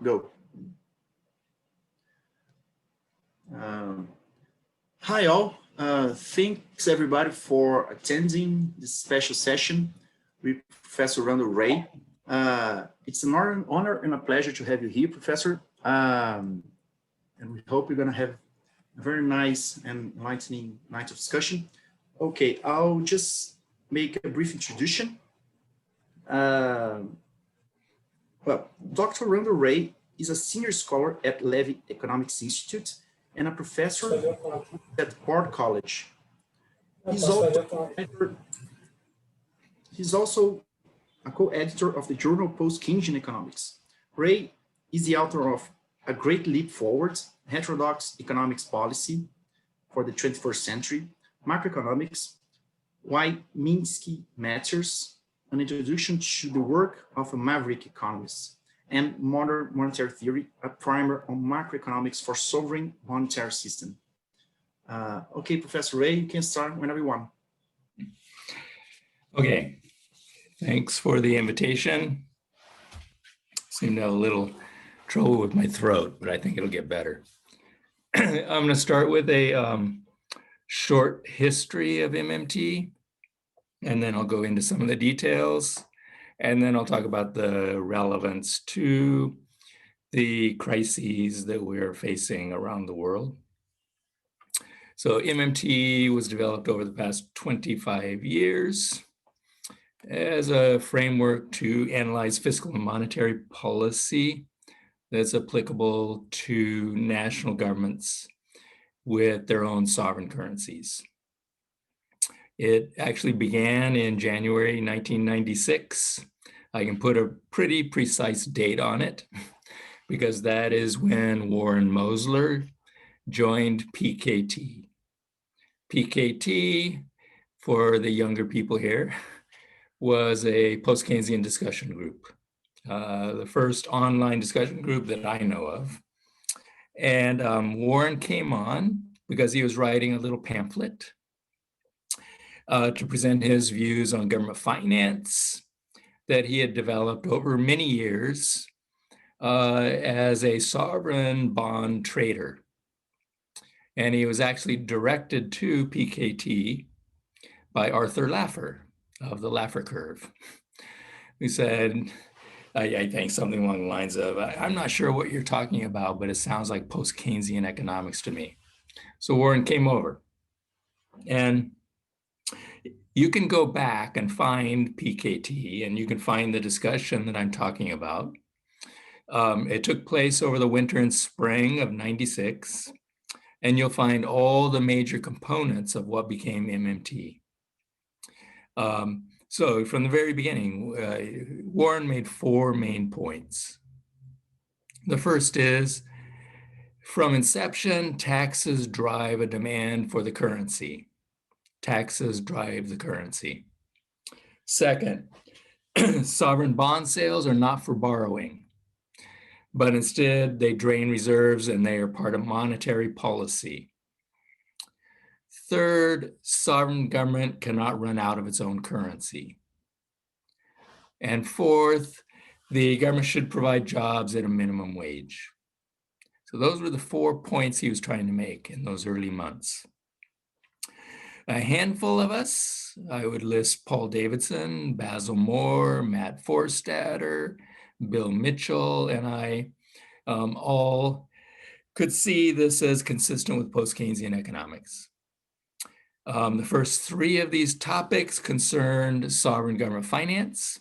Go. Hi all. Thanks everybody for attending this special session with Professor Randall Wray. It's an honor and a pleasure to have you here, Professor. And we hope you're going to have a very nice and enlightening night of discussion. Okay, I'll just make a brief introduction. Well, Dr. Randall Wray is a senior scholar at Levy Economics Institute and a professor at Bard College. He's also a co-editor of the journal Post-Keynesian Economics. Wray is the author of A Great Leap Forward, Heterodox Economics Policy for the 21st Century, Macroeconomics, Why Minsky Matters, An Introduction to the Work of a Maverick Economist, and Modern Monetary Theory, a primer on macroeconomics for sovereign monetary system. Okay, Professor Wray, you can start whenever you want. Okay, thanks for the invitation. Seem to have a little trouble with my throat, but I think it'll get better. I'm going to start with a short history of MMT, and then I'll go into some of the details, and then I'll talk about the relevance to the crises that we're facing around the world. So MMT was developed over the past 25 years as a framework to analyze fiscal and monetary policy that's applicable to national governments with their own sovereign currencies. It actually began in January 1996. I can put a pretty precise date on it because that is when Warren Mosler joined PKT. PKT, for the younger people here, was a post-Keynesian discussion group, the first online discussion group that I know of. And Warren came on because he was writing a little pamphlet to present his views on government finance that he had developed over many years as a sovereign bond trader. And he was actually directed to PKT by Arthur Laffer of the Laffer curve. He said, I think something along the lines of, I'm not sure what you're talking about, but it sounds like post-Keynesian economics to me. So Warren came over. And you can go back and find PKT, and you can find the discussion that I'm talking about. It took place over the winter and spring of '96, and you'll find all the major components of what became MMT. So from the very beginning, Warren made four main points. The first is, from inception, taxes drive a demand for the currency. Taxes drive the currency. Second, sovereign bond sales are not for borrowing, but instead they drain reserves and they are part of monetary policy. Third, sovereign government cannot run out of its own currency. And fourth, the government should provide jobs at a minimum wage. So those were the 4 points he was trying to make in those early months. A handful of us, I would list Paul Davidson, Basil Moore, Matt Forstater, Bill Mitchell, and I all could see this as consistent with post-Keynesian economics. The first three of these topics concerned sovereign government finance,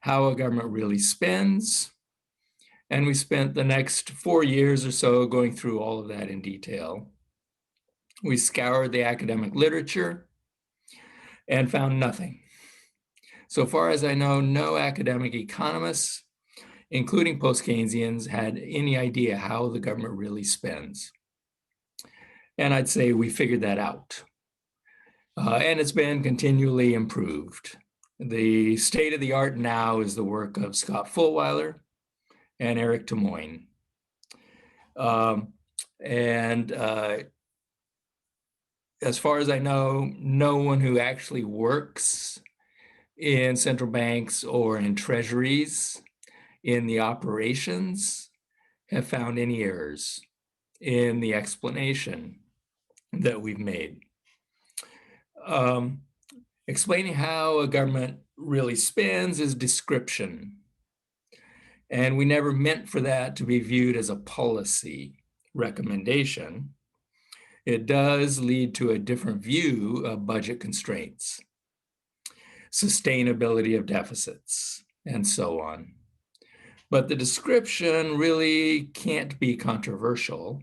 how a government really spends, and we spent the next 4 years or so going through all of that in detail. We scoured the academic literature and found nothing. So far as I know, no academic economists, including post-Keynesians, had any idea how the government really spends. And I'd say we figured that out. And it's been continually improved. The state of the art now is the work of Scott Fulwiler and Eric Temoine. As far as I know, no one who actually works in central banks or in treasuries in the operations have found any errors in the explanation that we've made. Explaining how a government really spends is description. And we never meant for that to be viewed as a policy recommendation. It does lead to a different view of budget constraints, sustainability of deficits, and so on. But the description really can't be controversial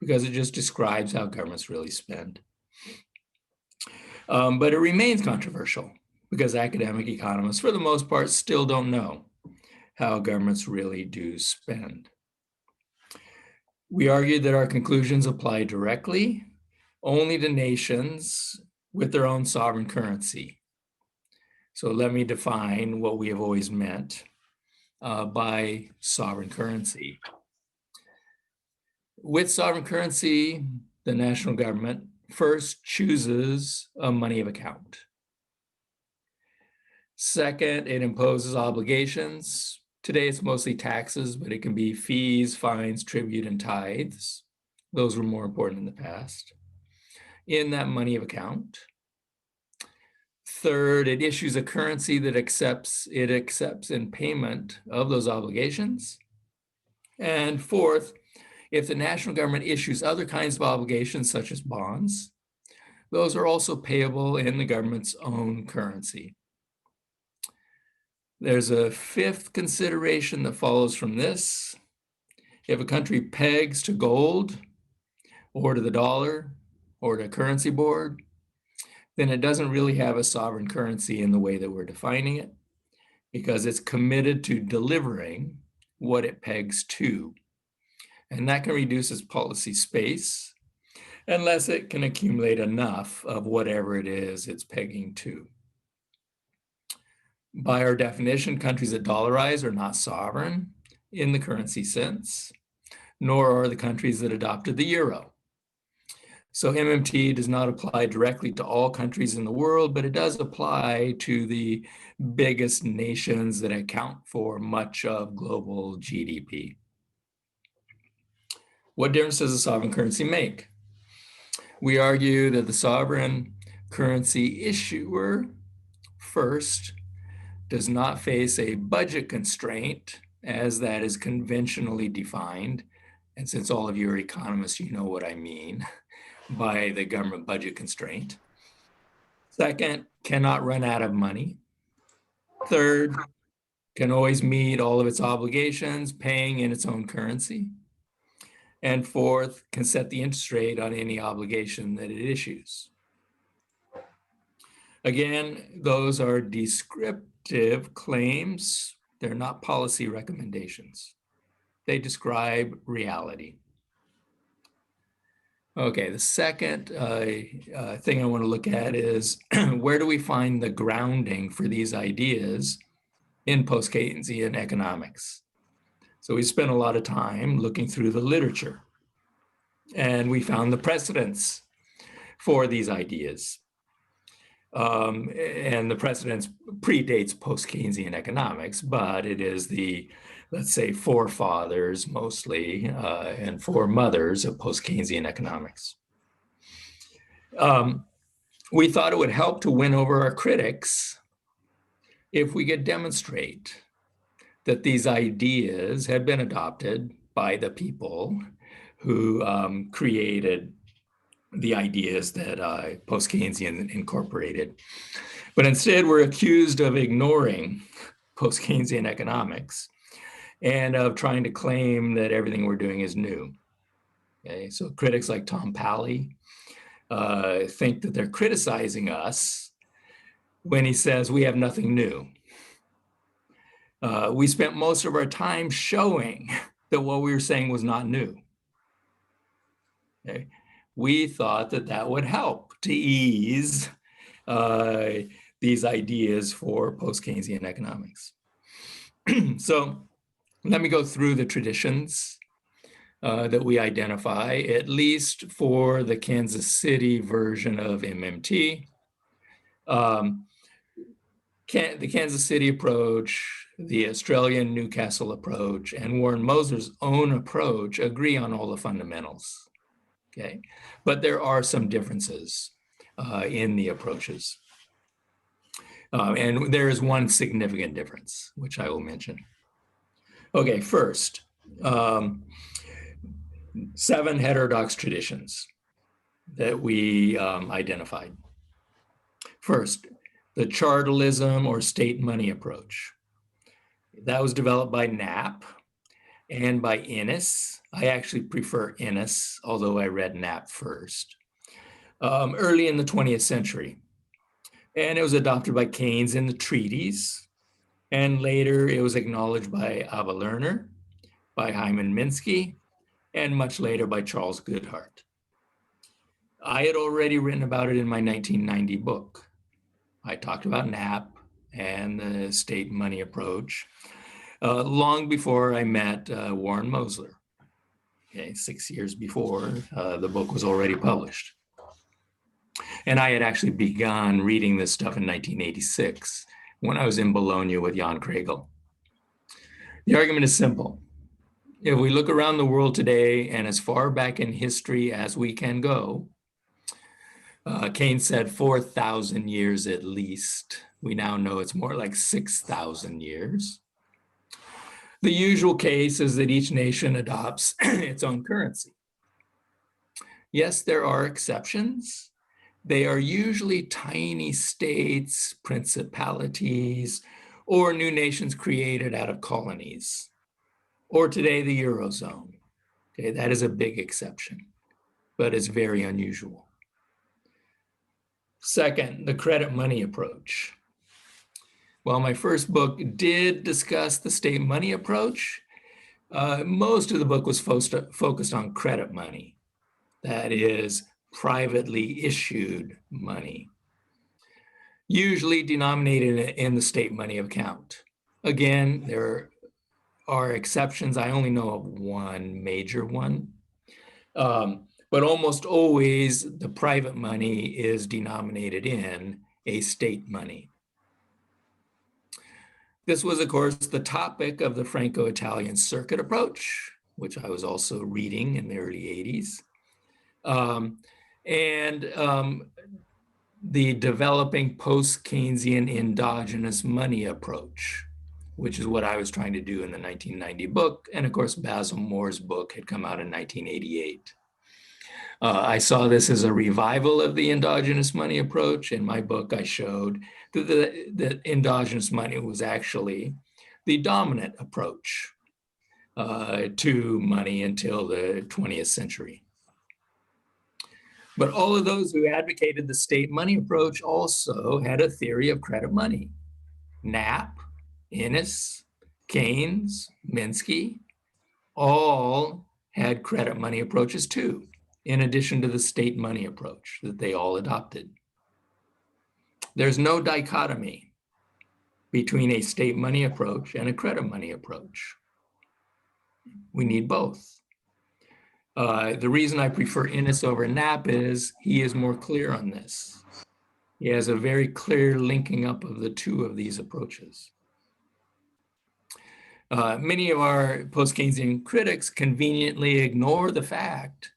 because it just describes how governments really spend. But it remains controversial because academic economists, for the most part, still don't know how governments really do spend. We argued that our conclusions apply directly only to nations with their own sovereign currency. So let me define what we have always meant by sovereign currency. With sovereign currency, the national government first chooses a money of account. Second, it imposes obligations. Today it's mostly taxes, but it can be fees, fines, tribute, and tithes. Those were more important in the past. In that money of account. Third, it issues a currency that accepts in payment of those obligations. And fourth, if the national government issues other kinds of obligations, such as bonds, those are also payable in the government's own currency. There's a fifth consideration that follows from this. If a country pegs to gold or to the dollar or to a currency board, then it doesn't really have a sovereign currency in the way that we're defining it, because it's committed to delivering what it pegs to. And that can reduce its policy space unless it can accumulate enough of whatever it is it's pegging to. By our definition, countries that dollarize are not sovereign in the currency sense, nor are the countries that adopted the euro. So MMT does not apply directly to all countries in the world, but it does apply to the biggest nations that account for much of global GDP. What difference does a sovereign currency make? We argue that the sovereign currency issuer, first, does not face a budget constraint as that is conventionally defined. And since all of you are economists, you know what I mean by the government budget constraint. Second, cannot run out of money. Third, can always meet all of its obligations, paying in its own currency. And fourth, can set the interest rate on any obligation that it issues. Again, those are descriptive claims. They're not policy recommendations. They describe reality. Okay, the second thing I want to look at is where do we find the grounding for these ideas in post-Keynesian economics? So we spent a lot of time looking through the literature, and we found the precedents for these ideas. And the precedents predates post-Keynesian economics, but it is the, let's say, forefathers mostly, and foremothers of post-Keynesian economics. We thought it would help to win over our critics if we could demonstrate that these ideas had been adopted by the people who created the ideas that post-Keynesian incorporated. But instead, we're accused of ignoring post-Keynesian economics and of trying to claim that everything we're doing is new. Okay, so critics like Tom Pally think that they're criticizing us when he says we have nothing new. We spent most of our time showing that what we were saying was not new. Okay. We thought that that would help to ease these ideas for post-Keynesian economics. So let me go through the traditions that we identify, at least for the Kansas City version of MMT. The Kansas City approach the Australian Newcastle approach, and Warren Moser's own approach agree on all the fundamentals, okay? But there are some differences in the approaches. And there is one significant difference, which I will mention. Okay, first, 7 heterodox traditions that we identified. First, the chartalism or state money approach. That was developed by Knapp and by Innes. I actually prefer Innes, although I read Knapp first, early in the 20th century. And it was adopted by Keynes in the treaties. And later it was acknowledged by Ava Lerner, by Hyman Minsky, and much later by Charles Goodhart. I had already written about it in my 1990 book. I talked about Knapp and the state money approach long before I met Warren Moser. Okay, 6 years before the book was already published. And I had actually begun reading this stuff in 1986 when I was in Bologna with Jan Kregel. The argument is simple. If we look around the world today and as far back in history as we can go, Keynes said 4,000 years at least. We now know it's more like 6,000 years. The usual case is that each nation adopts its own currency. Yes, there are exceptions. They are usually tiny states, principalities, or new nations created out of colonies, or today the Eurozone. Okay, that is a big exception, but it's very unusual. Second, the credit money approach. While my first book did discuss the state money approach, most of the book was focused on credit money. That is, privately issued money, usually denominated in the state money account. Again, there are exceptions. I only know of one major one. But almost always the private money is denominated in a state money. This was, of course, the topic of the Franco-Italian circuit approach, which I was also reading in the early 80s. The developing post-Keynesian endogenous money approach, which is what I was trying to do in the 1990 book. And of course, Basil Moore's book had come out in 1988. I saw this as a revival of the endogenous money approach. In my book, I showed that the endogenous money was actually the dominant approach to money until the 20th century. But all of those who advocated the state money approach also had a theory of credit money. Knapp, Innes, Keynes, Minsky, all had credit money approaches too, in addition to the state money approach that they all adopted. There's no dichotomy between a state money approach and a credit money approach. We need both. The reason I prefer Innes over Knapp is he is more clear on this. He has a very clear linking up of the two of these approaches. Many of our post-Keynesian critics conveniently ignore the fact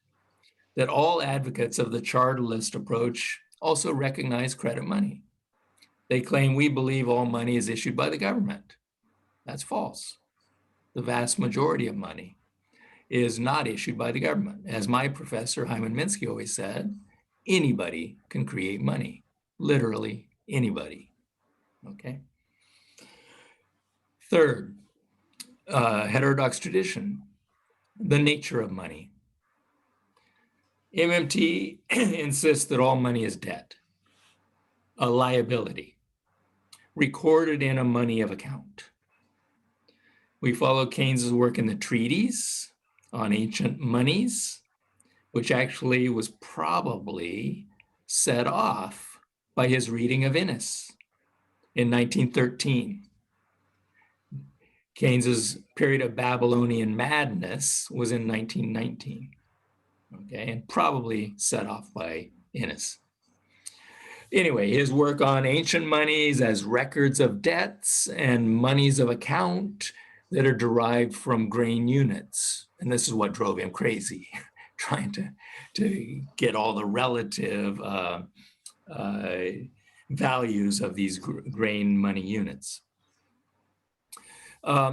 that all advocates of the chartalist approach also recognize credit money. They claim we believe all money is issued by the government. That's false. The vast majority of money is not issued by the government. As my professor, Hyman Minsky, always said, anybody can create money, literally anybody, okay? Third, heterodox tradition, the nature of money. MMT insists that all money is debt, a liability, recorded in a money of account. We follow Keynes's work in the treaties on ancient monies, which actually was probably set off by his reading of Innes in 1913. Keynes's period of Babylonian madness was in 1919, okay, and probably set off by Innes. Anyway, his work on ancient monies as records of debts and monies of account that are derived from grain units. And this is what drove him crazy, trying to get all the relative values of these grain money units.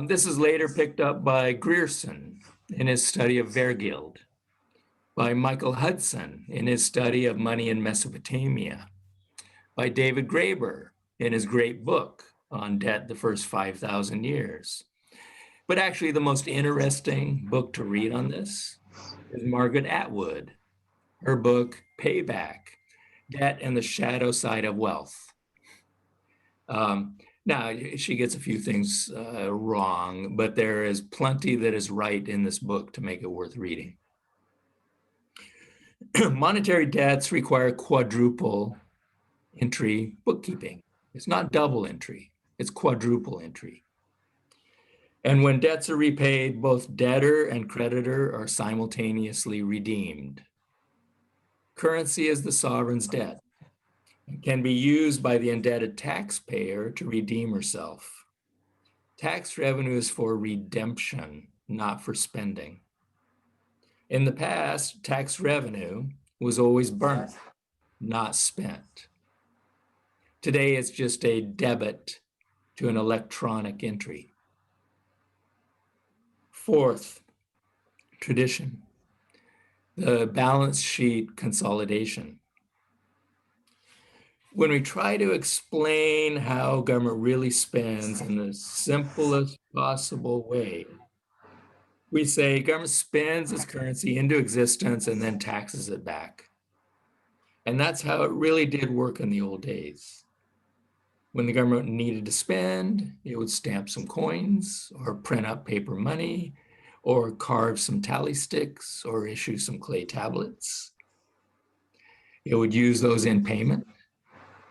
This is later picked up by Grierson in his study of Vergilde, by Michael Hudson in his study of money in Mesopotamia, by David Graeber in his great book on debt the first 5,000 years. But actually the most interesting book to read on this is Margaret Atwood, her book, Payback, Debt and the Shadow Side of Wealth. Now, she gets a few things wrong, but there is plenty that is right in this book to make it worth reading. Monetary debts require quadruple entry bookkeeping. It's not double entry, it's quadruple entry. And when debts are repaid, both debtor and creditor are simultaneously redeemed. Currency is the sovereign's debt and can be used by the indebted taxpayer to redeem herself. Tax revenue is for redemption, not for spending. In the past, tax revenue was always burnt, not spent. Today, it's just a debit to an electronic entry. Fourth, tradition, the balance sheet consolidation. When we try to explain how government really spends in the simplest possible way, we say government spends its currency into existence and then taxes it back. And that's how it really did work in the old days. When the government needed to spend, it would stamp some coins or print up paper money or carve some tally sticks or issue some clay tablets. It would use those in payment,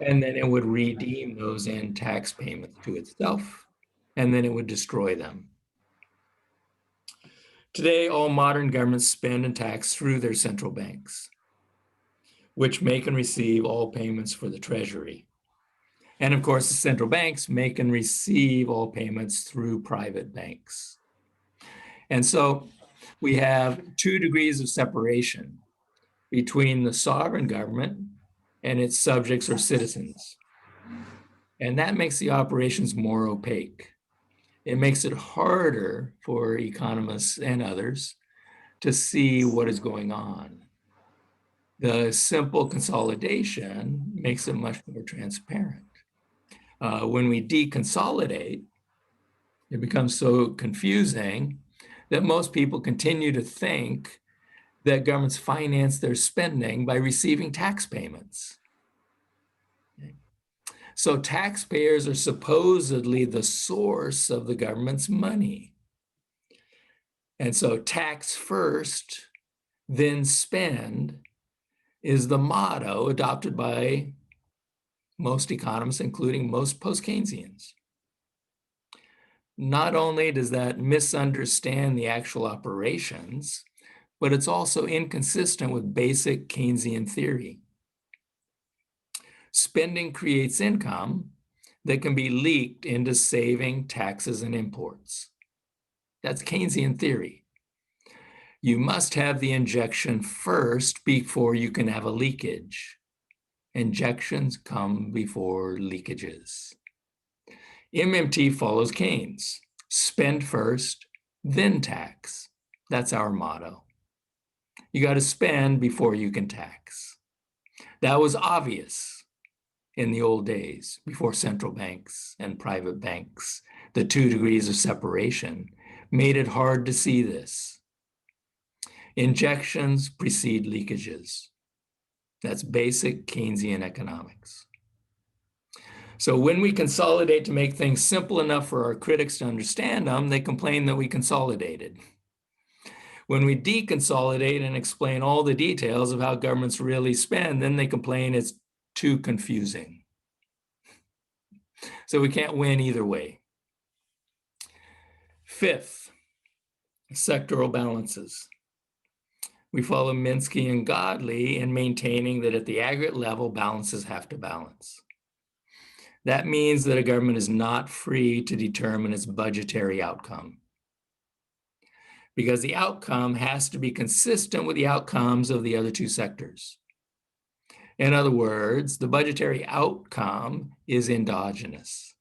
and then it would redeem those in tax payments to itself, and then it would destroy them. Today, all modern governments spend and tax through their central banks, which make and receive all payments for the Treasury. And of course, the central banks make and receive all payments through private banks. And so we have 2 degrees of separation between the sovereign government and its subjects or citizens. And that makes the operations more opaque. It makes it harder for economists and others to see what is going on. The simple consolidation makes it much more transparent. When we deconsolidate, it becomes so confusing that most people continue to think that governments finance their spending by receiving tax payments. So taxpayers are supposedly the source of the government's money. And so tax first, then spend is the motto adopted by most economists, including most post-Keynesians. Not only does that misunderstand the actual operations, but it's also inconsistent with basic Keynesian theory. Spending creates income that can be leaked into saving, taxes, and imports. That's Keynesian theory. You must have the injection first before you can have a leakage. Injections come before leakages. MMT follows Keynes. Spend first, then tax. That's our motto. You got to spend before you can tax. That was obvious in the old days, before central banks and private banks. The 2 degrees of separation made it hard to see this. Injections precede leakages. That's basic Keynesian economics. So when we consolidate to make things simple enough for our critics to understand them, they complain that we consolidated. When we deconsolidate and explain all the details of how governments really spend, then they complain it's too confusing. So we can't win either way. Fifth, sectoral balances. We follow Minsky and Godley in maintaining that at the aggregate level, balances have to balance. That means that a government is not free to determine its budgetary outcome, because the outcome has to be consistent with the outcomes of the other two sectors. In other words, the budgetary outcome is endogenous.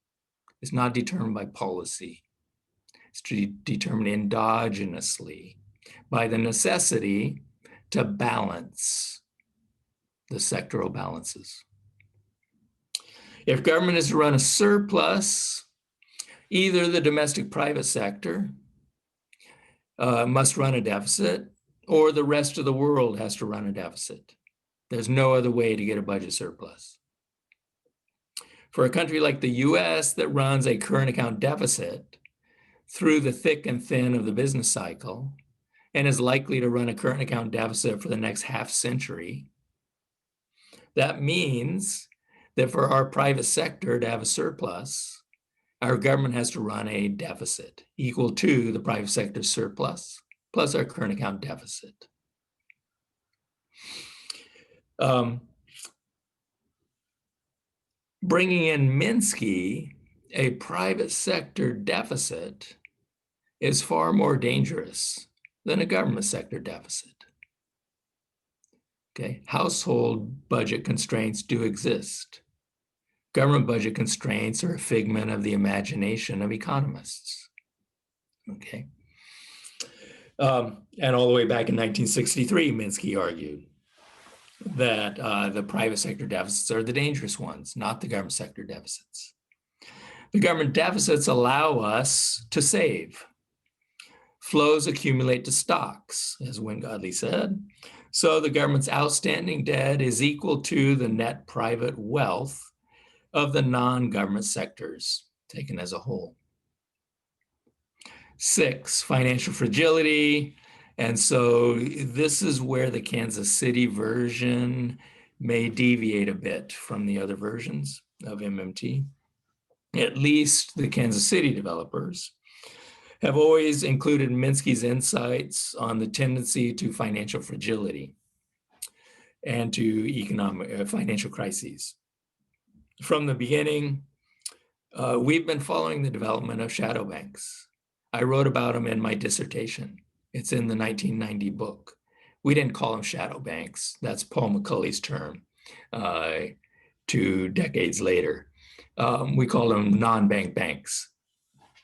It's not determined by policy. It's determined endogenously by the necessity to balance the sectoral balances. If government is to run a surplus, either the domestic private sector must run a deficit, or the rest of the world has to run a deficit. There's no other way to get a budget surplus. For a country like the US that runs a current account deficit through the thick and thin of the business cycle and is likely to run a current account deficit for the next half century, that means that for our private sector to have a surplus, our government has to run a deficit equal to the private sector surplus plus our current account deficit. Bringing in Minsky, a private sector deficit is far more dangerous than a government sector deficit. Okay, household budget constraints do exist. Government budget constraints are a figment of the imagination of economists. Okay, and all the way back in 1963, Minsky argued that the private sector deficits are the dangerous ones, not the government sector deficits. The government deficits allow us to save. Flows accumulate to stocks, as Wynne Godley said. So the government's outstanding debt is equal to the net private wealth of the non-government sectors, taken as a whole. 6, financial fragility. And so this is where the Kansas City version may deviate a bit from the other versions of MMT. At least the Kansas City developers have always included Minsky's insights on the tendency to financial fragility and to economic financial crises. From the beginning, we've been following the development of shadow banks. I wrote about them in my dissertation. It's in the 1990 book. We didn't call them shadow banks. That's Paul McCulley's term 2 decades later. We call them non-bank banks.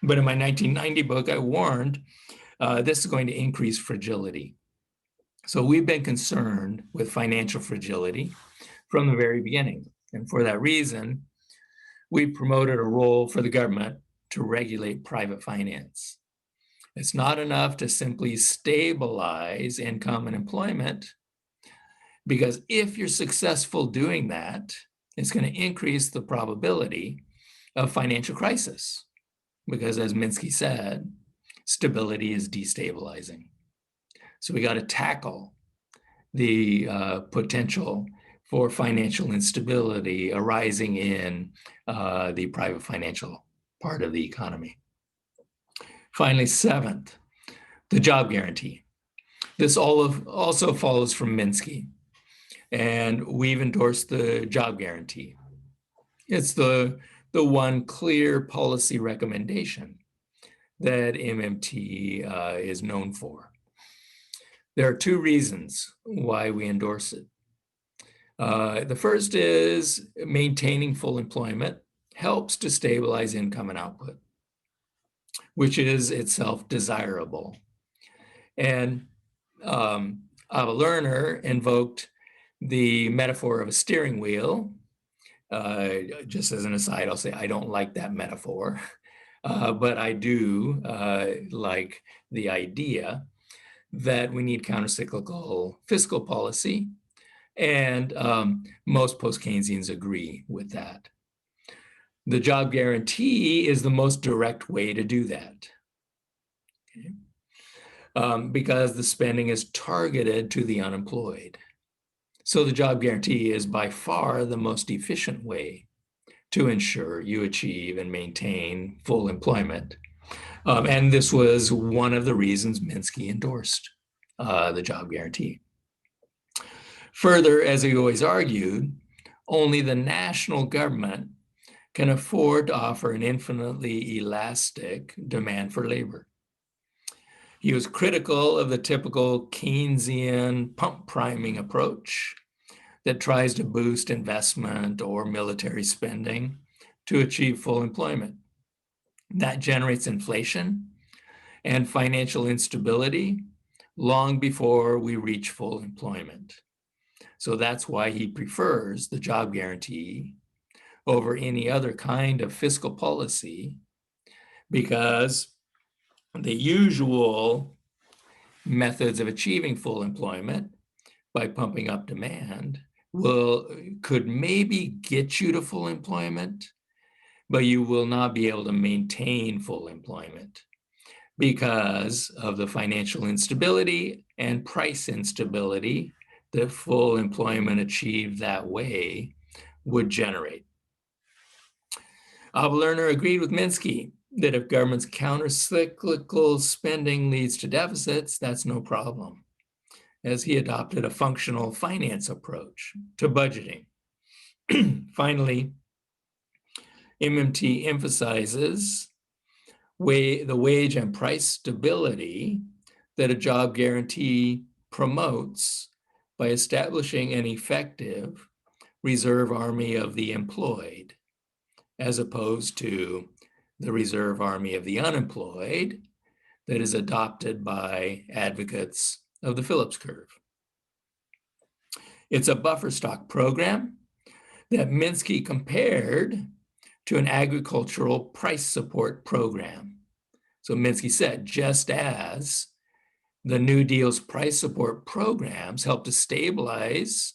But in my 1990 book, I warned this is going to increase fragility. So we've been concerned with financial fragility from the very beginning. And for that reason, we promoted a role for the government to regulate private finance. It's not enough to simply stabilize income and employment, because if you're successful doing that, it's going to increase the probability of financial crisis. Because as Minsky said, stability is destabilizing. So we got to tackle the potential for financial instability arising in the private financial part of the economy. Finally, 7th, the job guarantee. This also follows from Minsky, and we've endorsed the job guarantee. It's the one clear policy recommendation that MMT is known for. There are 2 reasons why we endorse it. The first is maintaining full employment helps to stabilize income and output, which is itself desirable. And Ava Lerner invoked the metaphor of a steering wheel. Just as an aside, I'll say I don't like that metaphor, but I do like the idea that we need countercyclical fiscal policy, and most post-Keynesians agree with that. The job guarantee is the most direct way to do that, okay? Because the spending is targeted to the unemployed. So the job guarantee is by far the most efficient way to ensure you achieve and maintain full employment. And this was one of the reasons Minsky endorsed the job guarantee. Further, as he always argued, only the national government can afford to offer an infinitely elastic demand for labor. He was critical of the typical Keynesian pump priming approach that tries to boost investment or military spending to achieve full employment. That generates inflation and financial instability long before we reach full employment. So that's why he prefers the job guarantee over any other kind of fiscal policy, because the usual methods of achieving full employment by pumping up demand could maybe get you to full employment, but you will not be able to maintain full employment because of the financial instability and price instability that full employment achieved that way would generate. Lerner agreed with Minsky that if government's counter-cyclical spending leads to deficits, that's no problem, as he adopted a functional finance approach to budgeting. Finally, MMT emphasizes the wage and price stability that a job guarantee promotes by establishing an effective reserve army of the employed, as opposed to the reserve army of the unemployed that is adopted by advocates of the Phillips curve. It's a buffer stock program that Minsky compared to an agricultural price support program. So Minsky said, just as the New Deal's price support programs help to stabilize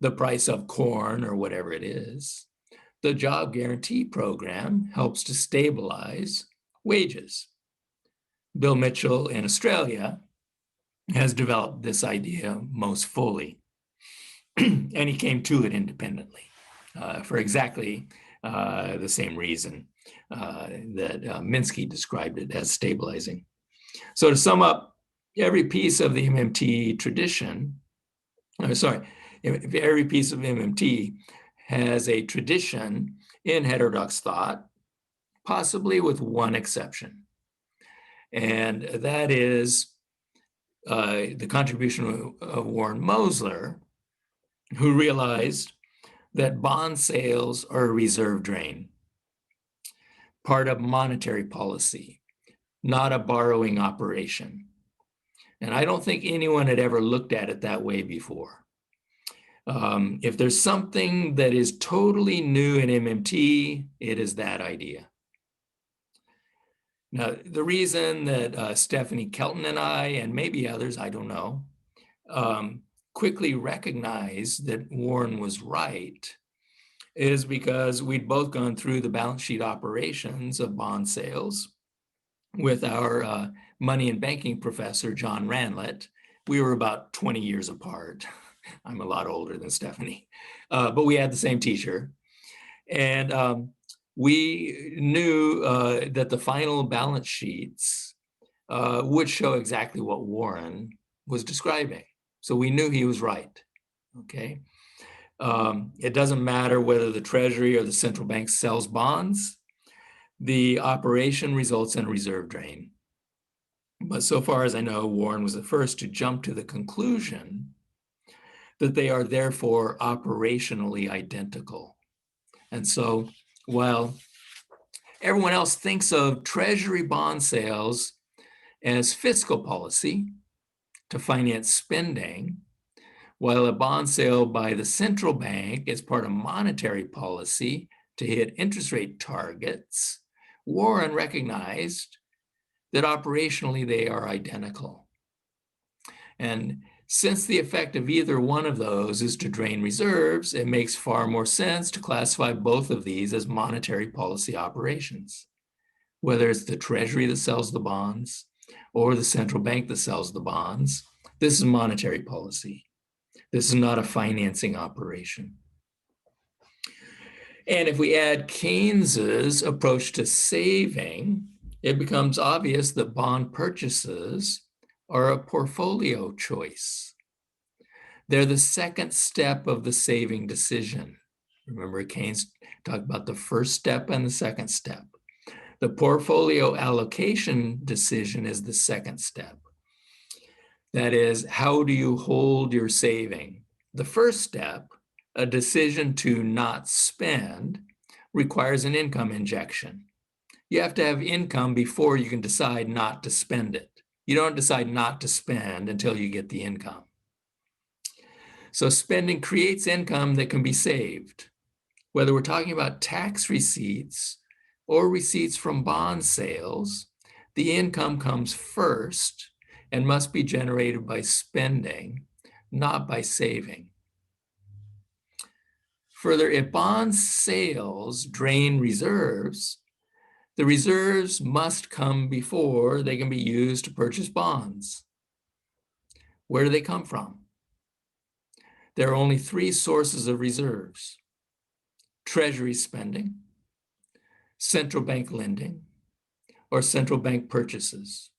the price of corn or whatever it is, the job guarantee program helps to stabilize wages. Bill Mitchell in Australia has developed this idea most fully, and he came to it independently for exactly the same reason that Minsky described it as stabilizing. So to sum up, every piece of the MMT tradition, every piece of MMT has a tradition in heterodox thought, possibly with one exception. And that is the contribution of Warren Mosler, who realized that bond sales are a reserve drain, part of monetary policy, not a borrowing operation. And I don't think anyone had ever looked at it that way before. If there's something that is totally new in MMT, it is that idea. Now, the reason that Stephanie Kelton and I, and maybe others, I don't know, quickly recognized that Warren was right is because we'd both gone through the balance sheet operations of bond sales with our money and banking professor, John Ranlett. We were about 20 years apart. I'm a lot older than Stephanie, but we had the same teacher. And we knew that the final balance sheets would show exactly what Warren was describing. So we knew he was right, okay? It doesn't matter whether the Treasury or the central bank sells bonds, the operation results in a reserve drain. But so far as I know, Warren was the first to jump to the conclusion that they are therefore operationally identical. And so while everyone else thinks of Treasury bond sales as fiscal policy to finance spending, while a bond sale by the central bank is part of monetary policy to hit interest rate targets, Warren recognized that operationally they are identical. And since the effect of either one of those is to drain reserves, it makes far more sense to classify both of these as monetary policy operations, whether it's the Treasury that sells the bonds or the central bank that sells the bonds. This is monetary policy. This is not a financing operation. And if we add Keynes's approach to saving, it becomes obvious that bond purchases are a portfolio choice. They're the second step of the saving decision. Remember, Keynes talked about the first step and the second step. The portfolio allocation decision is the second step. That is, how do you hold your saving? The first step, a decision to not spend, requires an income injection. You have to have income before you can decide not to spend it. You don't decide not to spend until you get the income. So spending creates income that can be saved. Whether we're talking about tax receipts or receipts from bond sales, the income comes first and must be generated by spending, not by saving. Further, if bond sales drain reserves, the reserves must come before they can be used to purchase bonds. Where do they come from? There are only three sources of reserves: Treasury spending, central bank lending, or central bank purchases.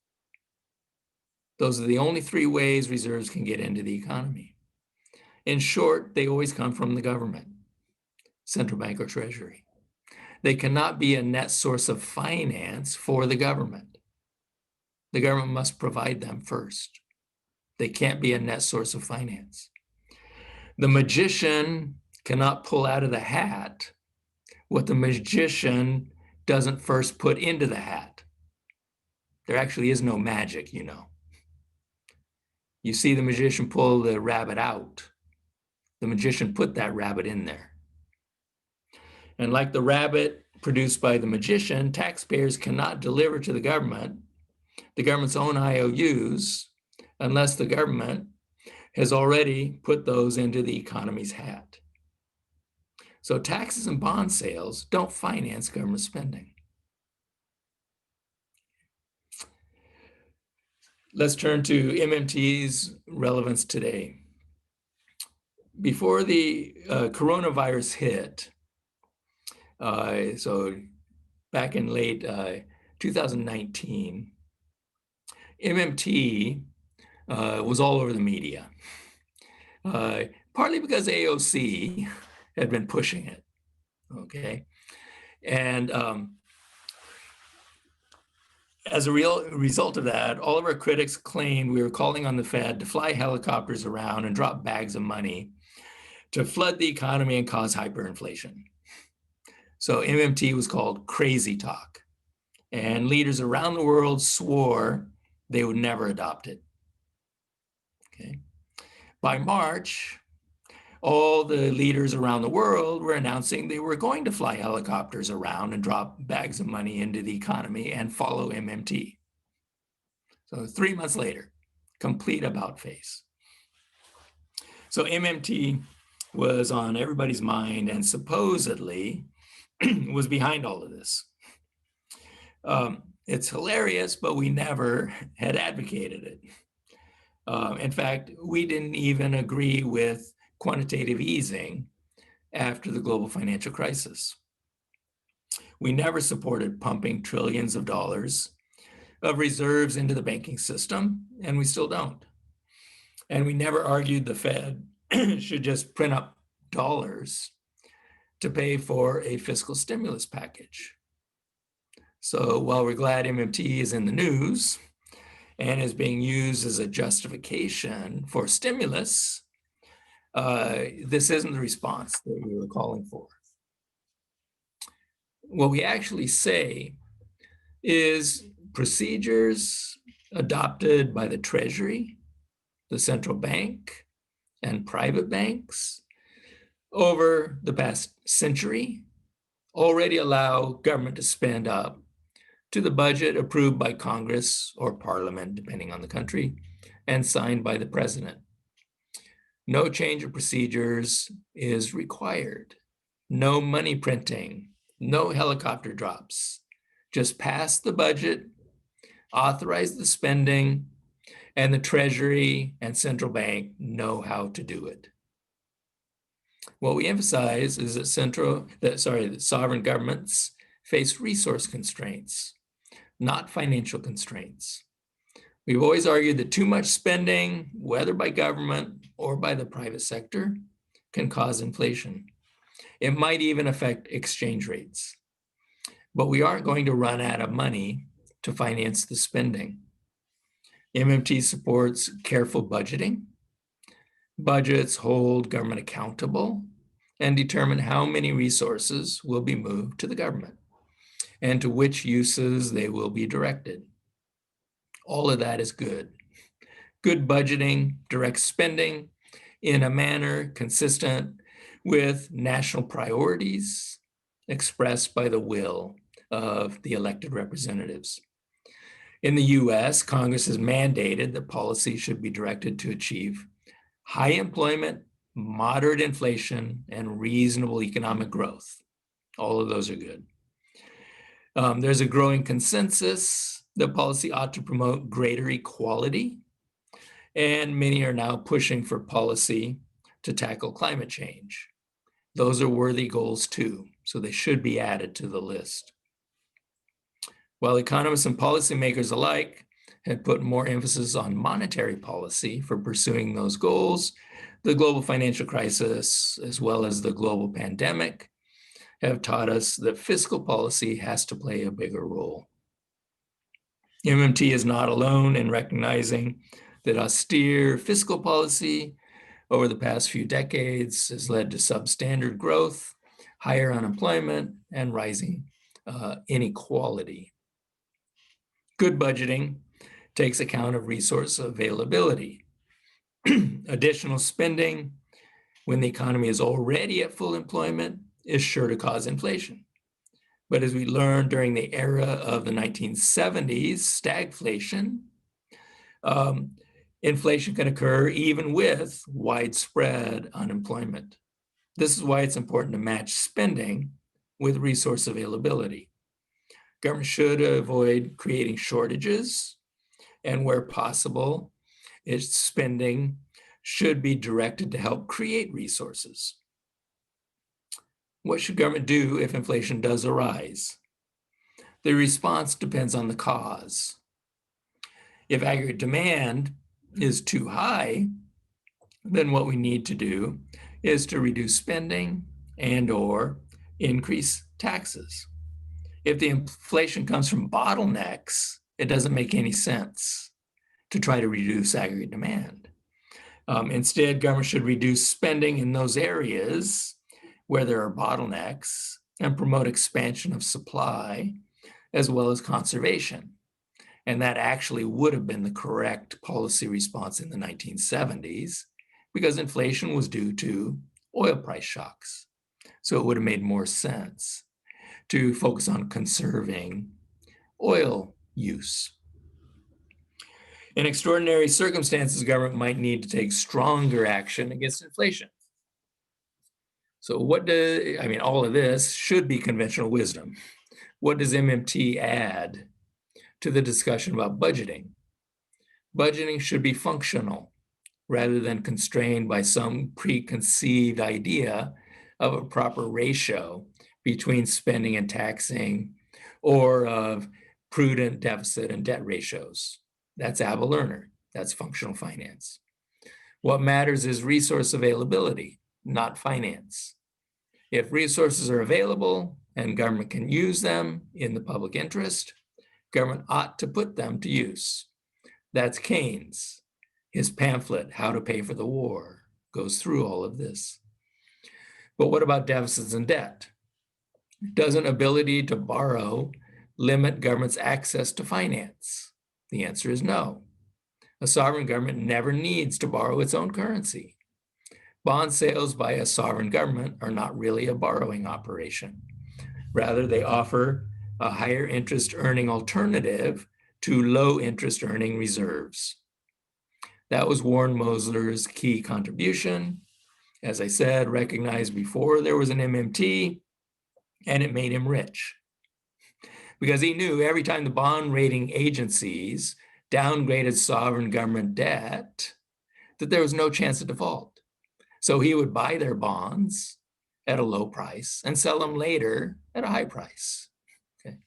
Those are the only three ways reserves can get into the economy. In short, they always come from the government, central bank or treasury. They cannot be a net source of finance for the government. The government must provide them first. They can't be a net source of finance. The magician cannot pull out of the hat what the magician doesn't first put into the hat. There actually is no magic, you know. You see the magician pull the rabbit out. The magician put that rabbit in there. And like the rabbit produced by the magician, taxpayers cannot deliver to the government's own IOUs, unless the government has already put those into the economy's hat. So taxes and bond sales don't finance government spending. Let's turn to MMT's relevance today. Before the coronavirus hit, so back in late 2019, MMT was all over the media, partly because AOC had been pushing it, okay? And as a result of that, all of our critics claimed we were calling on the Fed to fly helicopters around and drop bags of money to flood the economy and cause hyperinflation. So MMT was called crazy talk, and leaders around the world swore they would never adopt it. Okay. By March, all the leaders around the world were announcing they were going to fly helicopters around and drop bags of money into the economy and follow MMT. So 3 months later, complete about face. So MMT was on everybody's mind and supposedly was behind all of this. It's hilarious, but we never had advocated it. In fact, we didn't even agree with quantitative easing after the global financial crisis. We never supported pumping trillions of dollars of reserves into the banking system, and we still don't. And we never argued the Fed should just print up dollars to pay for a fiscal stimulus package. So while we're glad MMT is in the news and is being used as a justification for stimulus, this isn't the response that we were calling for. What we actually say is procedures adopted by the Treasury, the central bank, and private banks over the past century already allow government to spend up to the budget approved by Congress or Parliament, depending on the country, and signed by the president. No change of procedures is required. No money printing, no helicopter drops. Just pass the budget, authorize the spending, and the Treasury and central bank know how to do it. What we emphasize is that sovereign governments face resource constraints, not financial constraints. We've always argued that too much spending, whether by government or by the private sector, can cause inflation. It might even affect exchange rates. But we aren't going to run out of money to finance the spending. MMT supports careful budgeting. Budgets hold government accountable and determine how many resources will be moved to the government and to which uses they will be directed. All of that is good. Good budgeting directs spending in a manner consistent with national priorities expressed by the will of the elected representatives. In the US, Congress has mandated that policy should be directed to achieve high employment, moderate inflation, and reasonable economic growth. All of those are good. There's a growing consensus that policy ought to promote greater equality, and many are now pushing for policy to tackle climate change. Those are worthy goals too, so they should be added to the list. While economists and policymakers alike have put more emphasis on monetary policy for pursuing those goals, the global financial crisis, as well as the global pandemic, have taught us that fiscal policy has to play a bigger role. MMT is not alone in recognizing that austere fiscal policy over the past few decades has led to substandard growth, higher unemployment, and rising inequality. Good budgeting takes account of resource availability. Additional spending when the economy is already at full employment is sure to cause inflation. But as we learned during the era of the 1970s, stagflation, inflation can occur even with widespread unemployment. This is why it's important to match spending with resource availability. Government should avoid creating shortages, and where possible, its spending should be directed to help create resources. What should government do if inflation does arise? The response depends on the cause. If aggregate demand is too high, then what we need to do is to reduce spending and/or increase taxes. If the inflation comes from bottlenecks, it doesn't make any sense to try to reduce aggregate demand. Instead, government should reduce spending in those areas where there are bottlenecks and promote expansion of supply as well as conservation. And that actually would have been the correct policy response in the 1970s because inflation was due to oil price shocks. So it would have made more sense to focus on conserving oil use. In extraordinary circumstances, government might need to take stronger action against inflation. So all of this should be conventional wisdom. What does MMT add to the discussion about budgeting? Budgeting should be functional rather than constrained by some preconceived idea of a proper ratio between spending and taxing or of prudent deficit and debt ratios. That's Abba Lerner. That's functional finance. What matters is resource availability, not finance. If resources are available and government can use them in the public interest, government ought to put them to use. That's Keynes. His pamphlet, How to Pay for the War, goes through all of this. But what about deficits and debt? Doesn't ability to borrow limit government's access to finance? The answer is no. A sovereign government never needs to borrow its own currency. Bond sales by a sovereign government are not really a borrowing operation. Rather, they offer a higher interest earning alternative to low interest earning reserves. That was Warren Mosler's key contribution. As I said, recognized before there was an MMT, and it made him rich. Because he knew every time the bond rating agencies downgraded sovereign government debt, that there was no chance of default. So he would buy their bonds at a low price and sell them later at a high price. Okay.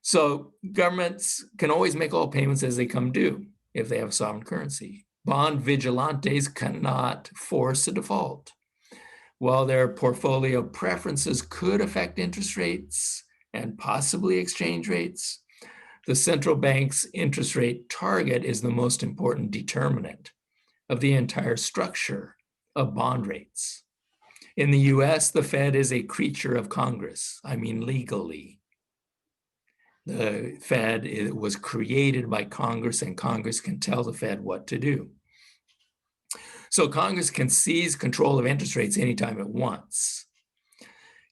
So governments can always make all payments as they come due if they have a sovereign currency. Bond vigilantes cannot force a default. While their portfolio preferences could affect interest rates and possibly exchange rates, the central bank's interest rate target is the most important determinant of the entire structure of bond rates. In the US, the Fed is a creature of Congress, I mean legally. The Fed was created by Congress, and Congress can tell the Fed what to do. So Congress can seize control of interest rates anytime it wants.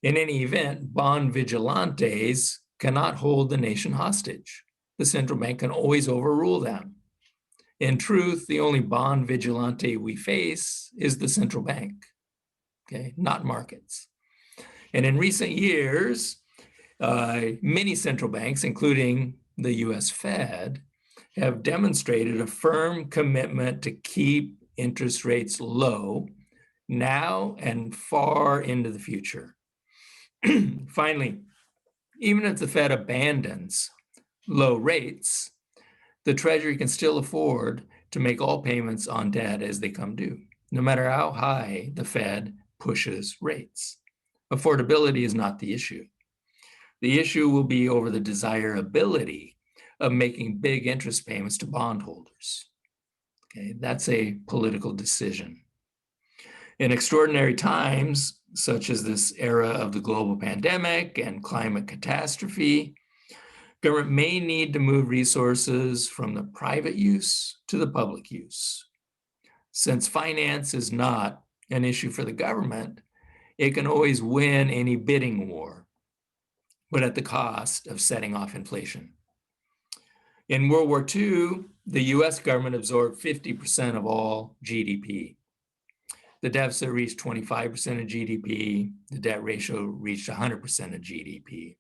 In any event, bond vigilantes cannot hold the nation hostage. The central bank can always overrule them. In truth, the only bond vigilante we face is the central bank, okay, not markets. And in recent years, many central banks, including the US Fed, have demonstrated a firm commitment to keep interest rates low now and far into the future. Finally, even if the Fed abandons low rates, the Treasury can still afford to make all payments on debt as they come due, no matter how high the Fed pushes rates. Affordability is not the issue. The issue will be over the desirability of making big interest payments to bondholders. Okay, that's a political decision. In extraordinary times, such as this era of the global pandemic and climate catastrophe, government may need to move resources from the private use to the public use. Since finance is not an issue for the government, it can always win any bidding war, but at the cost of setting off inflation. In World War II, the US government absorbed 50% of all GDP. The deficit reached 25% of GDP. The debt ratio reached 100% of GDP.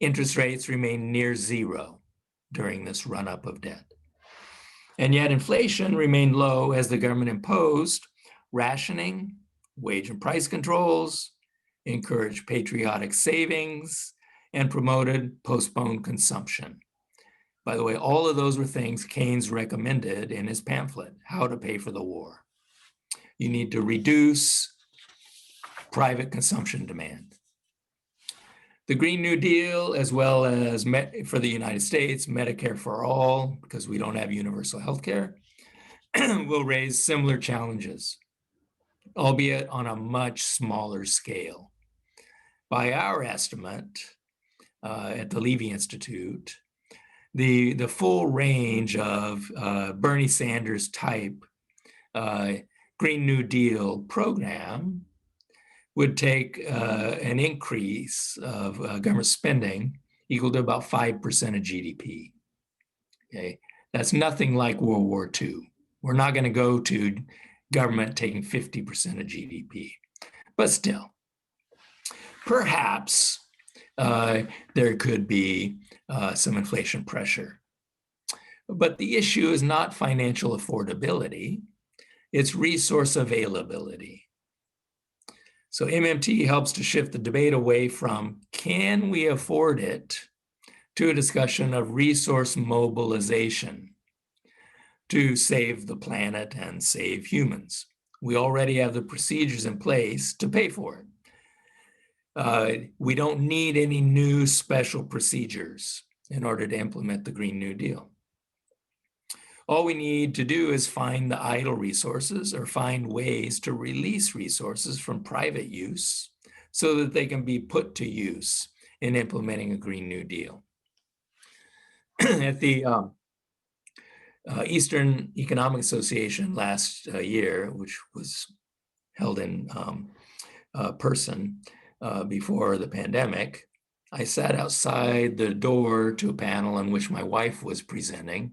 Interest rates remained near zero during this run-up of debt. And yet inflation remained low as the government imposed rationing, wage and price controls, encouraged patriotic savings, and promoted postponed consumption. By the way, all of those were things Keynes recommended in his pamphlet, How to Pay for the War. You need to reduce private consumption demand. The Green New Deal, as well as for the United States, Medicare for all, because we don't have universal health care, will raise similar challenges, albeit on a much smaller scale. By our estimate at the Levy Institute, the full range of Bernie Sanders type Green New Deal program would take an increase of government spending equal to about 5% of GDP. Okay, that's nothing like World War II. We're not going to go to government taking 50% of GDP, but still, perhaps there could be some inflation pressure. But the issue is not financial affordability, it's resource availability. So MMT helps to shift the debate away from can we afford it to a discussion of resource mobilization to save the planet and save humans. We already have the procedures in place to pay for it. We don't need any new special procedures in order to implement the Green New Deal. All we need to do is find the idle resources or find ways to release resources from private use so that they can be put to use in implementing a Green New Deal. At the Eastern Economic Association last year, which was held in person before the pandemic, I sat outside the door to a panel in which my wife was presenting,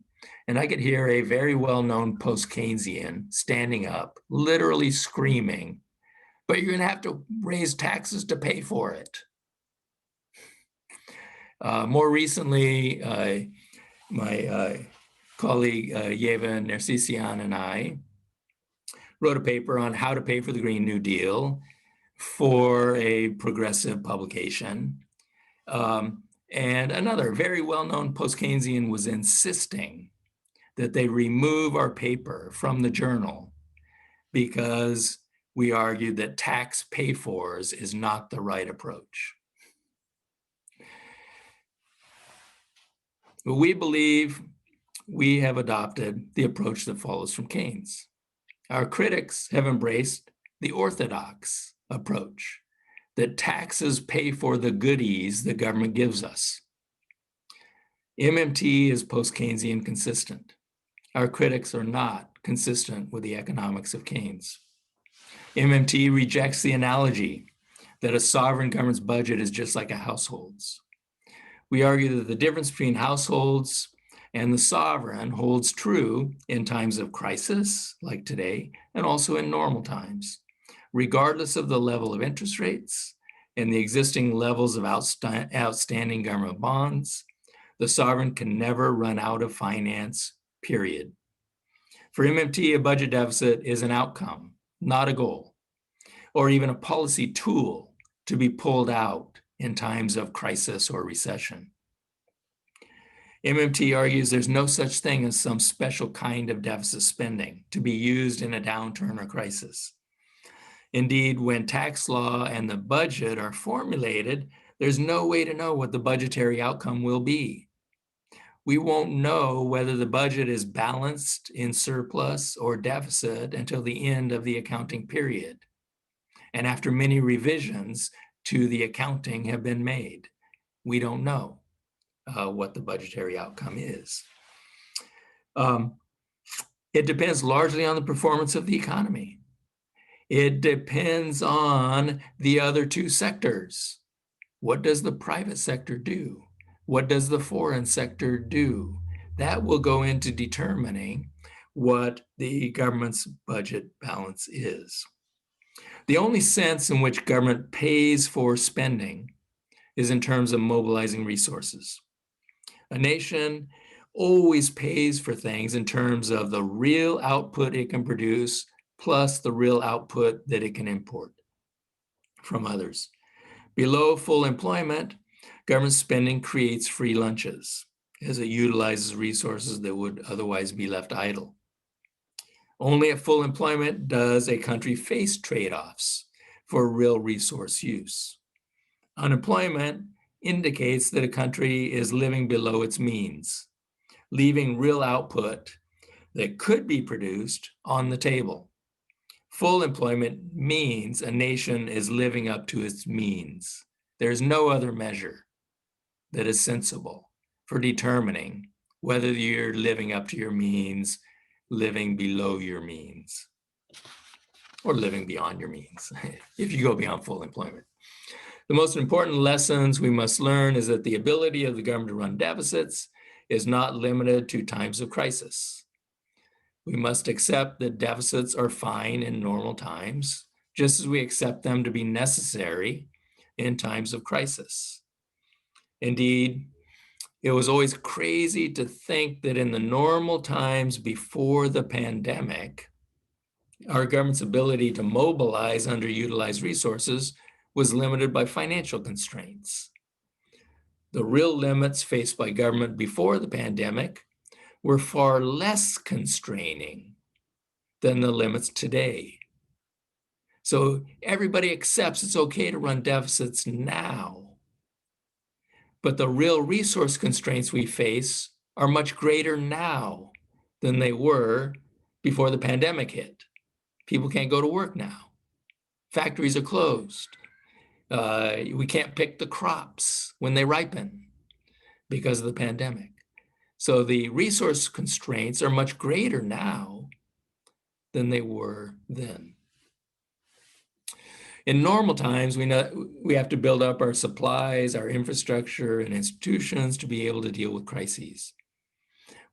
and I could hear a very well-known post-Keynesian standing up, literally screaming, "But you're gonna have to raise taxes to pay for it." More recently, my colleague Yeva Nersisian and I wrote a paper on how to pay for the Green New Deal for a progressive publication. And another very well-known post-Keynesian was insisting that they remove our paper from the journal because we argued that tax pay-fors is not the right approach. But we believe we have adopted the approach that follows from Keynes. Our critics have embraced the orthodox approach that taxes pay for the goodies the government gives us. MMT is post-Keynesian consistent. Our critics are not consistent with the economics of Keynes. MMT rejects the analogy that a sovereign government's budget is just like a household's. We argue that the difference between households and the sovereign holds true in times of crisis, like today, and also in normal times. Regardless of the level of interest rates and the existing levels of outstanding government bonds, the sovereign can never run out of finance, period. For MMT, a budget deficit is an outcome, not a goal, or even a policy tool to be pulled out in times of crisis or recession. MMT argues there's no such thing as some special kind of deficit spending to be used in a downturn or crisis. Indeed, when tax law and the budget are formulated, there's no way to know what the budgetary outcome will be. We won't know whether the budget is balanced in surplus or deficit until the end of the accounting period, and after many revisions to the accounting have been made. We don't know what the budgetary outcome is. It depends largely on the performance of the economy. It depends on the other two sectors. What does the private sector do? What does the foreign sector do? That will go into determining what the government's budget balance is. The only sense in which government pays for spending is in terms of mobilizing resources. A nation always pays for things in terms of the real output it can produce plus the real output that it can import from others. Below full employment, government spending creates free lunches as it utilizes resources that would otherwise be left idle. Only at full employment does a country face trade-offs for real resource use. Unemployment indicates that a country is living below its means, leaving real output that could be produced on the table. Full employment means a nation is living up to its means. There's no other measure that is sensible for determining whether you're living up to your means, living below your means, or living beyond your means, if you go beyond full employment. The most important lessons we must learn is that the ability of the government to run deficits is not limited to times of crisis. We must accept that deficits are fine in normal times, just as we accept them to be necessary in times of crisis. Indeed, it was always crazy to think that in the normal times before the pandemic, our government's ability to mobilize underutilized resources was limited by financial constraints. The real limits faced by government before the pandemic were far less constraining than the limits today. So everybody accepts it's okay to run deficits now, but the real resource constraints we face are much greater now than they were before the pandemic hit. People can't go to work now. Factories are closed. We can't pick the crops when they ripen because of the pandemic. So the resource constraints are much greater now than they were then. In normal times, we have to build up our supplies, our infrastructure, and institutions to be able to deal with crises.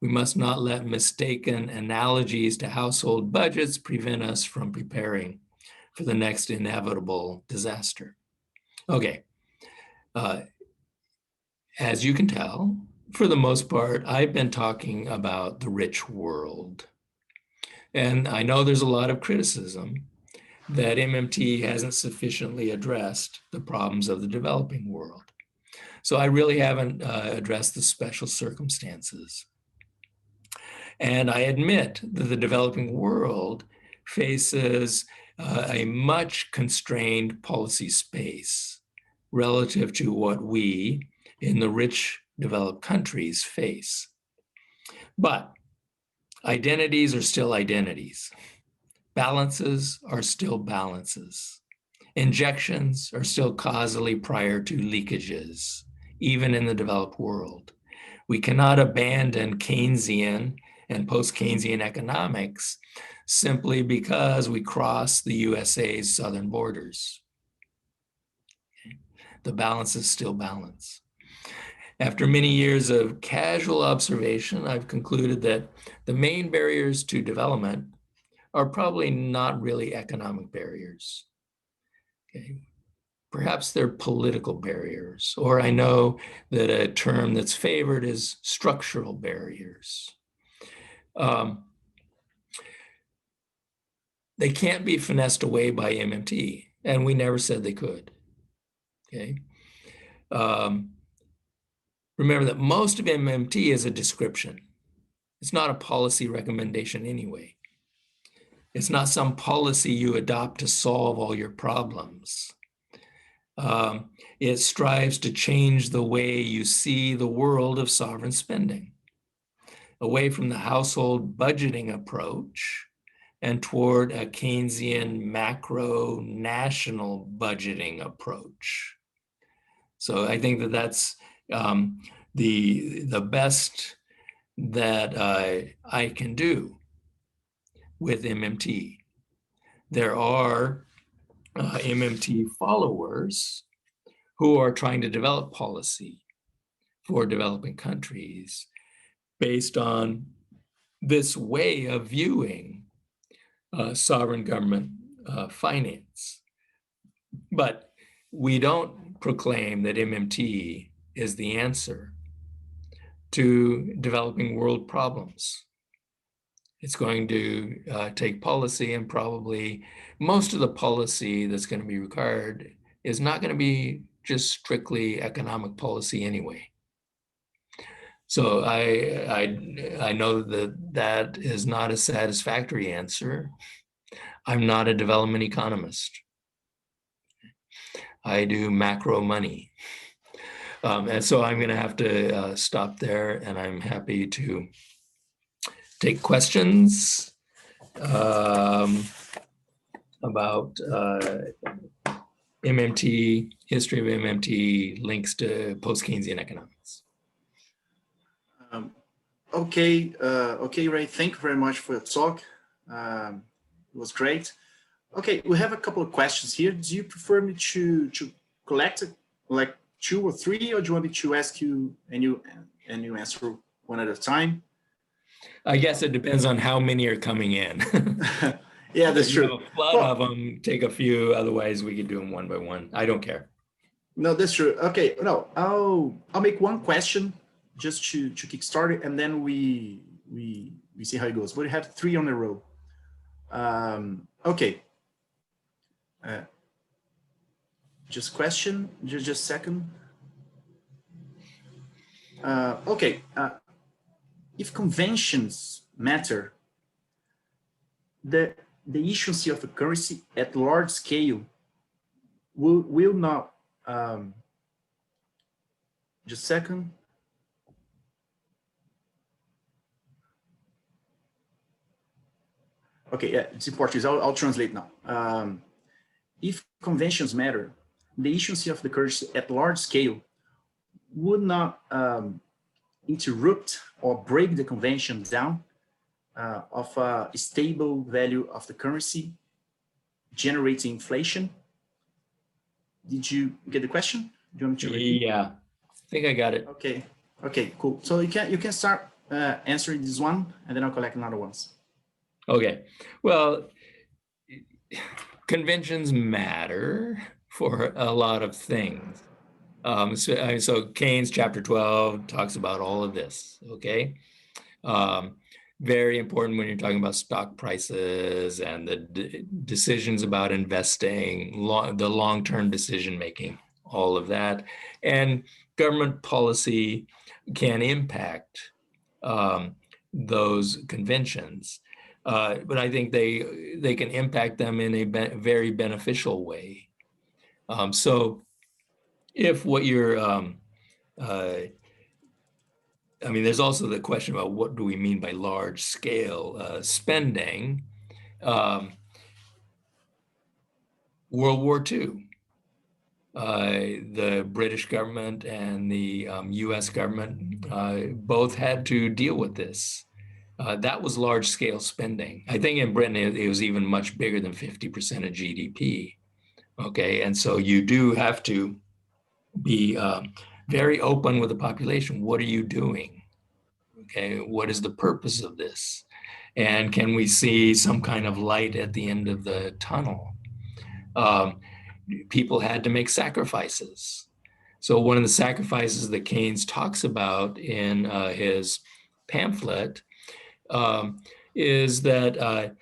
We must not let mistaken analogies to household budgets prevent us from preparing for the next inevitable disaster. Okay, as you can tell, for the most part, I've been talking about the rich world. And I know there's a lot of criticism that MMT hasn't sufficiently addressed the problems of the developing world. So I really haven't addressed the special circumstances. And I admit that the developing world faces a much constrained policy space relative to what we in the rich developed countries face. But identities are still identities. Balances are still balances. Injections are still causally prior to leakages, even in the developed world. We cannot abandon Keynesian and post-Keynesian economics simply because we cross the USA's southern borders. The balance is still balance. After many years of casual observation, I've concluded that the main barriers to development are probably not really economic barriers. Okay. Perhaps they're political barriers, or I know that a term that's favored is structural barriers. They can't be finessed away by MMT, and we never said they could. Okay. Remember that most of MMT is a description. It's not a policy recommendation anyway. It's not some policy you adopt to solve all your problems. It strives to change the way you see the world of sovereign spending, away from the household budgeting approach and toward a Keynesian macro national budgeting approach. So I think that that's the best that I can do with MMT. There are MMT followers who are trying to develop policy for developing countries based on this way of viewing sovereign government finance. But we don't proclaim that MMT is the answer to developing world problems. It's going to take policy, and probably most of the policy that's going to be required is not going to be just strictly economic policy anyway. So I know that that is not a satisfactory answer. I'm not a development economist. I do macro money. And so I'm going to have to stop there, and I'm happy to take questions about MMT, history of MMT, links to post-Keynesian economics. Okay, Ray, thank you very much for your talk. It was great. Okay, we have a couple of questions here. Do you prefer me to collect like 2 or 3, or do you want me to ask you and you answer one at a time? I guess it depends on how many are coming in. Yeah, that's true. If you have a flood of them, take a few. Otherwise, we can do them one by one. I don't care. No, that's true. Okay, no, I'll make one question just to kickstart it, and then we see how it goes. But we have 3 on a row. Okay. Just question, just a second. Okay. If conventions matter, the issuance of a currency at large scale will not. Just a second. Okay, yeah, it's in Portuguese. I'll translate now. If conventions matter, the issuance of the currency at large scale would not interrupt or break the convention down of a stable value of the currency, generating inflation. Did you get the question? Do you want me to repeat? Yeah, I think I got it. Okay. Okay, cool. So you can start answering this one, and then I'll collect another ones. Okay. Well, conventions matter for a lot of things. So Keynes chapter 12 talks about all of this, okay? Very important when you're talking about stock prices and the decisions about investing, the long-term decision-making. all of that. And government policy can impact those conventions. But I think they can impact them in a very beneficial way. So if what you're, there's also the question about what do we mean by large scale spending. World War II, the British government and the US government both had to deal with this. That was large scale spending. I think in Britain, it was even much bigger than 50% of GDP. Okay, and so you do have to be very open with the population. What are you doing? Okay, what is the purpose of this? And can we see some kind of light at the end of the tunnel? People had to make sacrifices. So one of the sacrifices that Keynes talks about in his pamphlet is that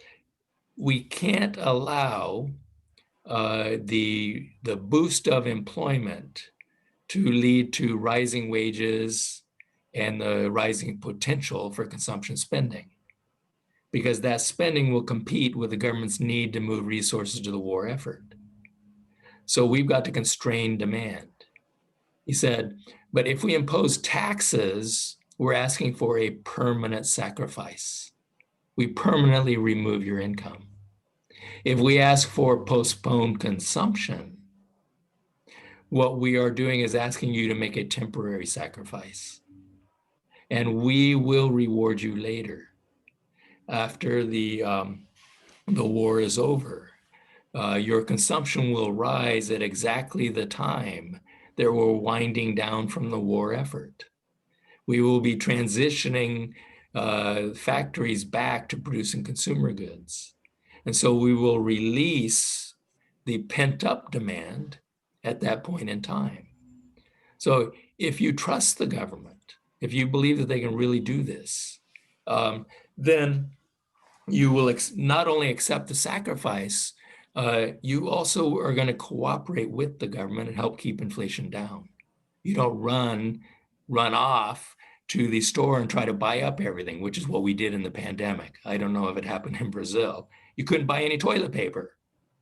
we can't allow the boost of employment to lead to rising wages and the rising potential for consumption spending, because that spending will compete with the government's need to move resources to the war effort. So we've got to constrain demand. He said, but if we impose taxes, we're asking for a permanent sacrifice. We permanently remove your income. If we ask for postponed consumption, what we are doing is asking you to make a temporary sacrifice. And we will reward you later after the war is over. Your consumption will rise at exactly the time that we're winding down from the war effort. We will be transitioning factories back to producing consumer goods. And so we will release the pent-up demand at that point in time. So if you trust the government, if you believe that they can really do this, then you will not only accept the sacrifice, you also are going to cooperate with the government and help keep inflation down. You don't run off to the store and try to buy up everything, which is what we did in the pandemic. I don't know if it happened in Brazil. You couldn't buy any toilet paper,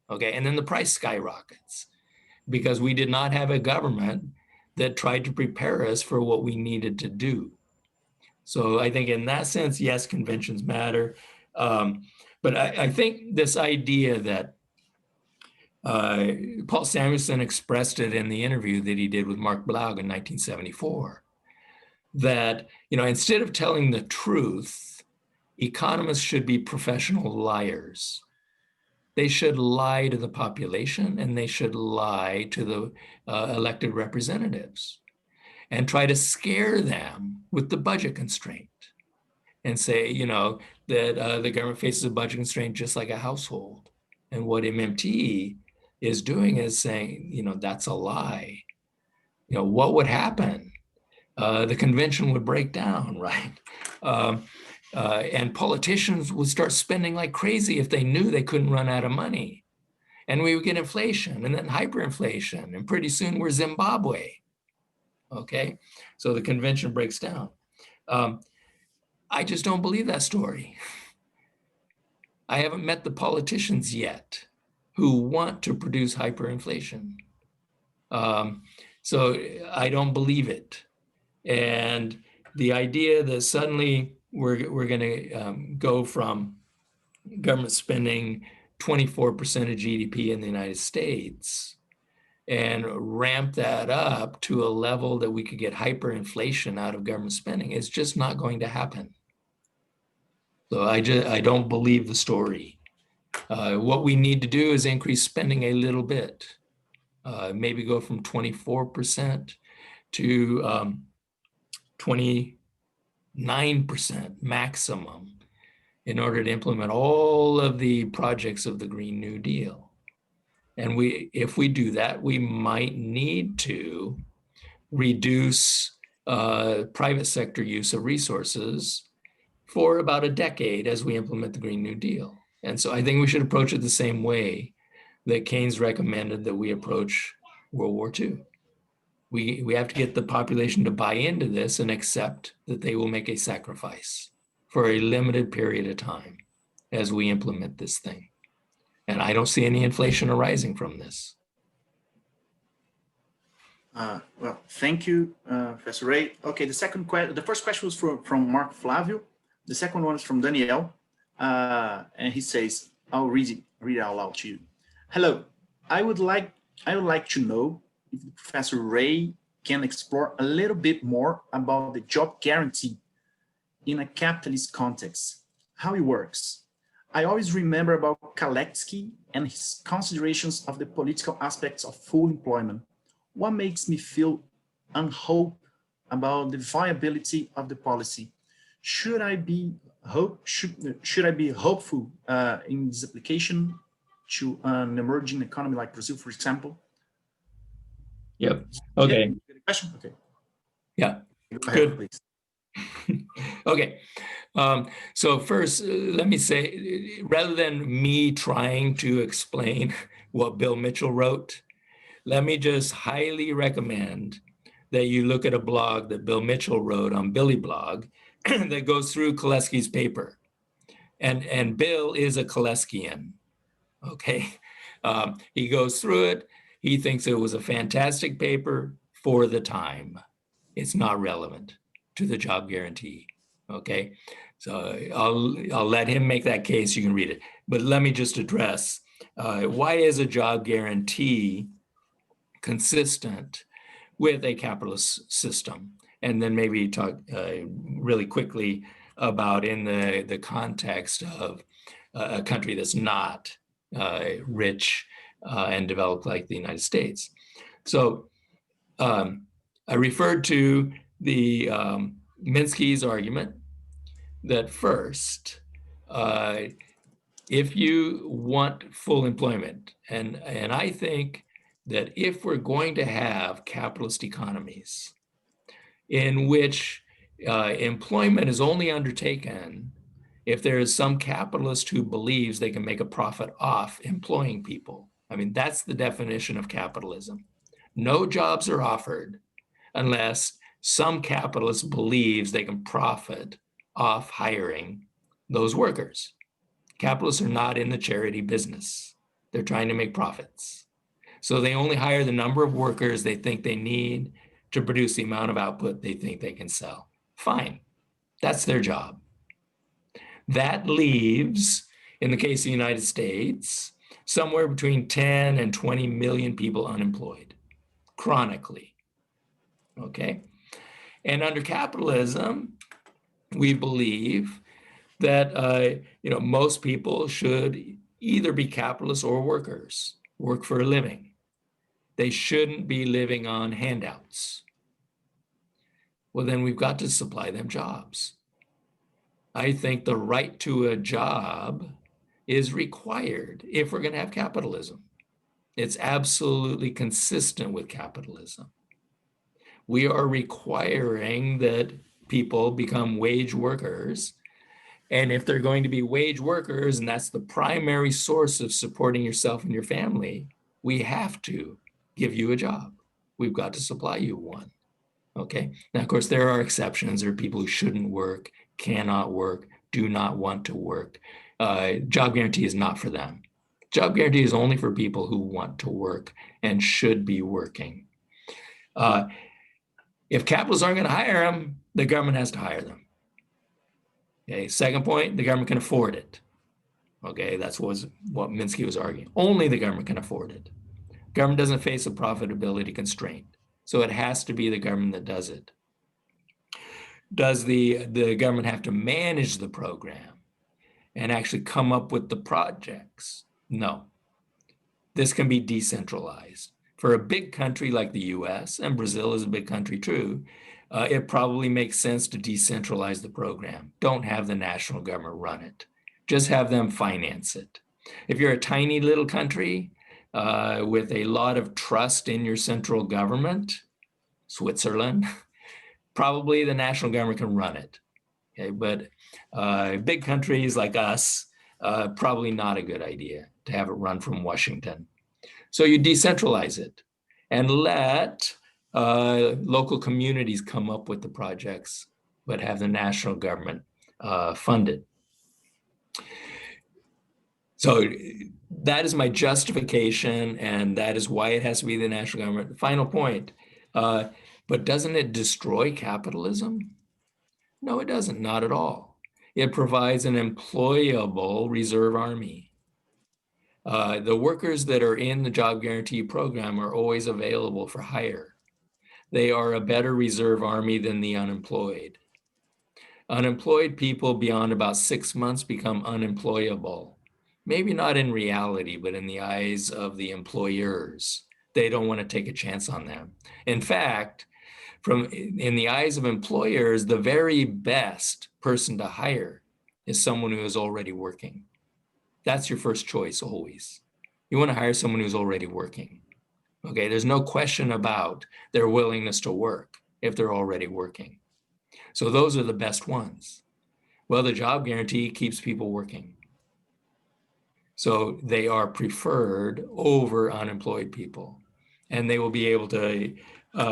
okay? And then the price skyrockets because we did not have a government that tried to prepare us for what we needed to do. So I think in that sense, yes, conventions matter. But I think this idea that Paul Samuelson expressed it in the interview that he did with Mark Blaug in 1974, that instead of telling the truth, economists should be professional liars. They should lie to the population and they should lie to the elected representatives and try to scare them with the budget constraint and say, that the government faces a budget constraint just like a household. And what MMT is doing is saying, that's a lie. What would happen? The convention would break down, right? And politicians would start spending like crazy if they knew they couldn't run out of money. And we would get inflation and then hyperinflation. And pretty soon we're Zimbabwe. Okay, so the convention breaks down. I just don't believe that story. I haven't met the politicians yet who want to produce hyperinflation. So I don't believe it. And the idea that suddenly we're going to go from government spending 24% of GDP in the United States and ramp that up to a level that we could get hyperinflation out of government spending is just not going to happen. So I don't believe the story. What we need to do is increase spending a little bit, maybe go from 24% to 29% maximum in order to implement all of the projects of the Green New Deal. And if we do that, we might need to reduce private sector use of resources for about a decade as we implement the Green New Deal. And so I think we should approach it the same way that Keynes recommended that we approach World War II. We have to get the population to buy into this and accept that they will make a sacrifice for a limited period of time as we implement this thing. And I don't see any inflation arising from this. Well, thank you, Professor Wray. Okay, the first question was from Mark Flavio. The second one is from Danielle, and he says, I'll read it out loud to you. Hello, I would like to know if Professor Wray can explore a little bit more about the job guarantee in a capitalist context, how it works. I always remember about Kaletsky and his considerations of the political aspects of full employment. What makes me feel unhope about the viability of the policy? Should I be hopeful in this application to an emerging economy like Brazil, for example? Yep. Okay. Good question. Okay. Yeah. Go ahead, please. Okay. So first, let me say, rather than me trying to explain what Bill Mitchell wrote, let me just highly recommend that you look at a blog that Bill Mitchell wrote on Billy Blog that goes through Kaletsky's paper. And Bill is a Kaletskyan, okay? He goes through it. He thinks it was a fantastic paper for the time. It's not relevant to the job guarantee, okay? So I'll let him make that case. You can read it. But let me just address why is a job guarantee consistent with a capitalist system? And then maybe talk really quickly about in the context of a country that's not rich and developed like the United States. So I referred to the Minsky's argument that first, if you want full employment, and I think that if we're going to have capitalist economies in which employment is only undertaken if there is some capitalist who believes they can make a profit off employing people. I mean, that's the definition of capitalism. No jobs are offered unless some capitalist believes they can profit off hiring those workers. Capitalists are not in the charity business. They're trying to make profits. So they only hire the number of workers they think they need to produce the amount of output they think they can sell. Fine, that's their job. That leaves, in the case of the United States, somewhere between 10 and 20 million people unemployed, chronically, okay? And under capitalism, we believe that most people should either be capitalists or workers, work for a living. They shouldn't be living on handouts. Well, then we've got to supply them jobs. I think the right to a job is required if we're going to have capitalism. It's absolutely consistent with capitalism. We are requiring that people become wage workers. And if they're going to be wage workers, and that's the primary source of supporting yourself and your family, we have to give you a job. We've got to supply you one, okay? Now, of course, there are exceptions. There are people who shouldn't work, cannot work, do not want to work. Job guarantee is not for them. Job guarantee is only for people who want to work and should be working. If capitalists aren't going to hire them, the government has to hire them. Okay, second point, the government can afford it. Okay, that's what Minsky was arguing. Only the government can afford it. Government doesn't face a profitability constraint, so it has to be the government that does it. Does the government have to manage the program and actually come up with the projects? No. This can be decentralized. For a big country like the US, and Brazil is a big country too, it probably makes sense to decentralize the program. Don't have the national government run it. Just have them finance it. If you're a tiny little country with a lot of trust in your central government, Switzerland, probably the national government can run it. Okay, but big countries like us, probably not a good idea to have it run from Washington. So you decentralize it and let Local communities come up with the projects, but have the national government fund it. So that is my justification, and that is why it has to be the national government. Final point, but doesn't it destroy capitalism? No, it doesn't, not at all. It provides an employable reserve army. The workers that are in the job guarantee program are always available for hire. They are a better reserve army than the unemployed. Unemployed people beyond about 6 months become unemployable. Maybe not in reality, but in the eyes of the employers. They don't want to take a chance on them. In fact, in the eyes of employers, the very best person to hire is someone who is already working. That's your first choice always. You want to hire someone who's already working. Okay, there's no question about their willingness to work if they're already working. So those are the best ones. Well, the job guarantee keeps people working. So they are preferred over unemployed people. And they will be able to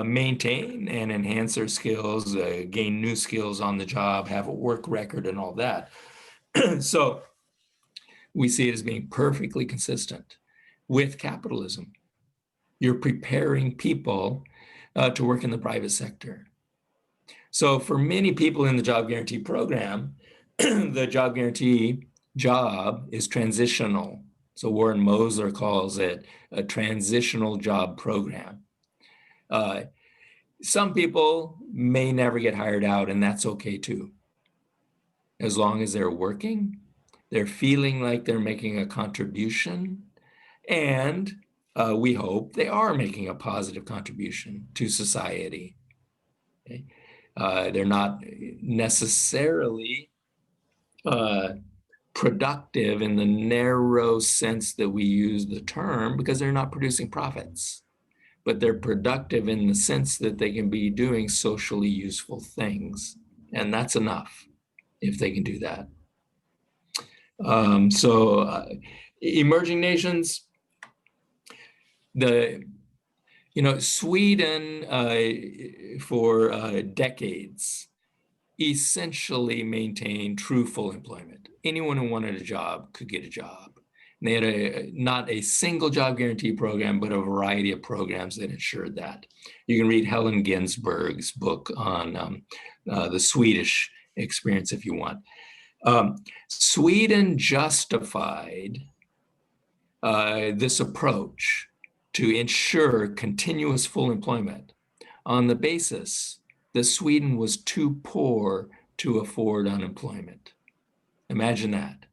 maintain and enhance their skills, gain new skills on the job, have a work record and all that. So we see it as being perfectly consistent with capitalism. You're preparing people to work in the private sector. So for many people in the job guarantee program, the job guarantee job is transitional. So Warren Mosler calls it a transitional job program. Some people may never get hired out, and that's okay too. As long as they're working, they're feeling like they're making a contribution, and we hope they are making a positive contribution to society. Okay? They're not necessarily productive in the narrow sense that we use the term, because they're not producing profits, but they're productive in the sense that they can be doing socially useful things. And that's enough if they can do that. Emerging nations, Sweden for decades essentially maintained true full employment. Anyone who wanted a job could get a job. And they had not a single job guarantee program, but a variety of programs that ensured that. You can read Helen Ginsberg's book on the Swedish experience if you want. Sweden justified this approach to ensure continuous full employment on the basis that Sweden was too poor to afford unemployment. Imagine that.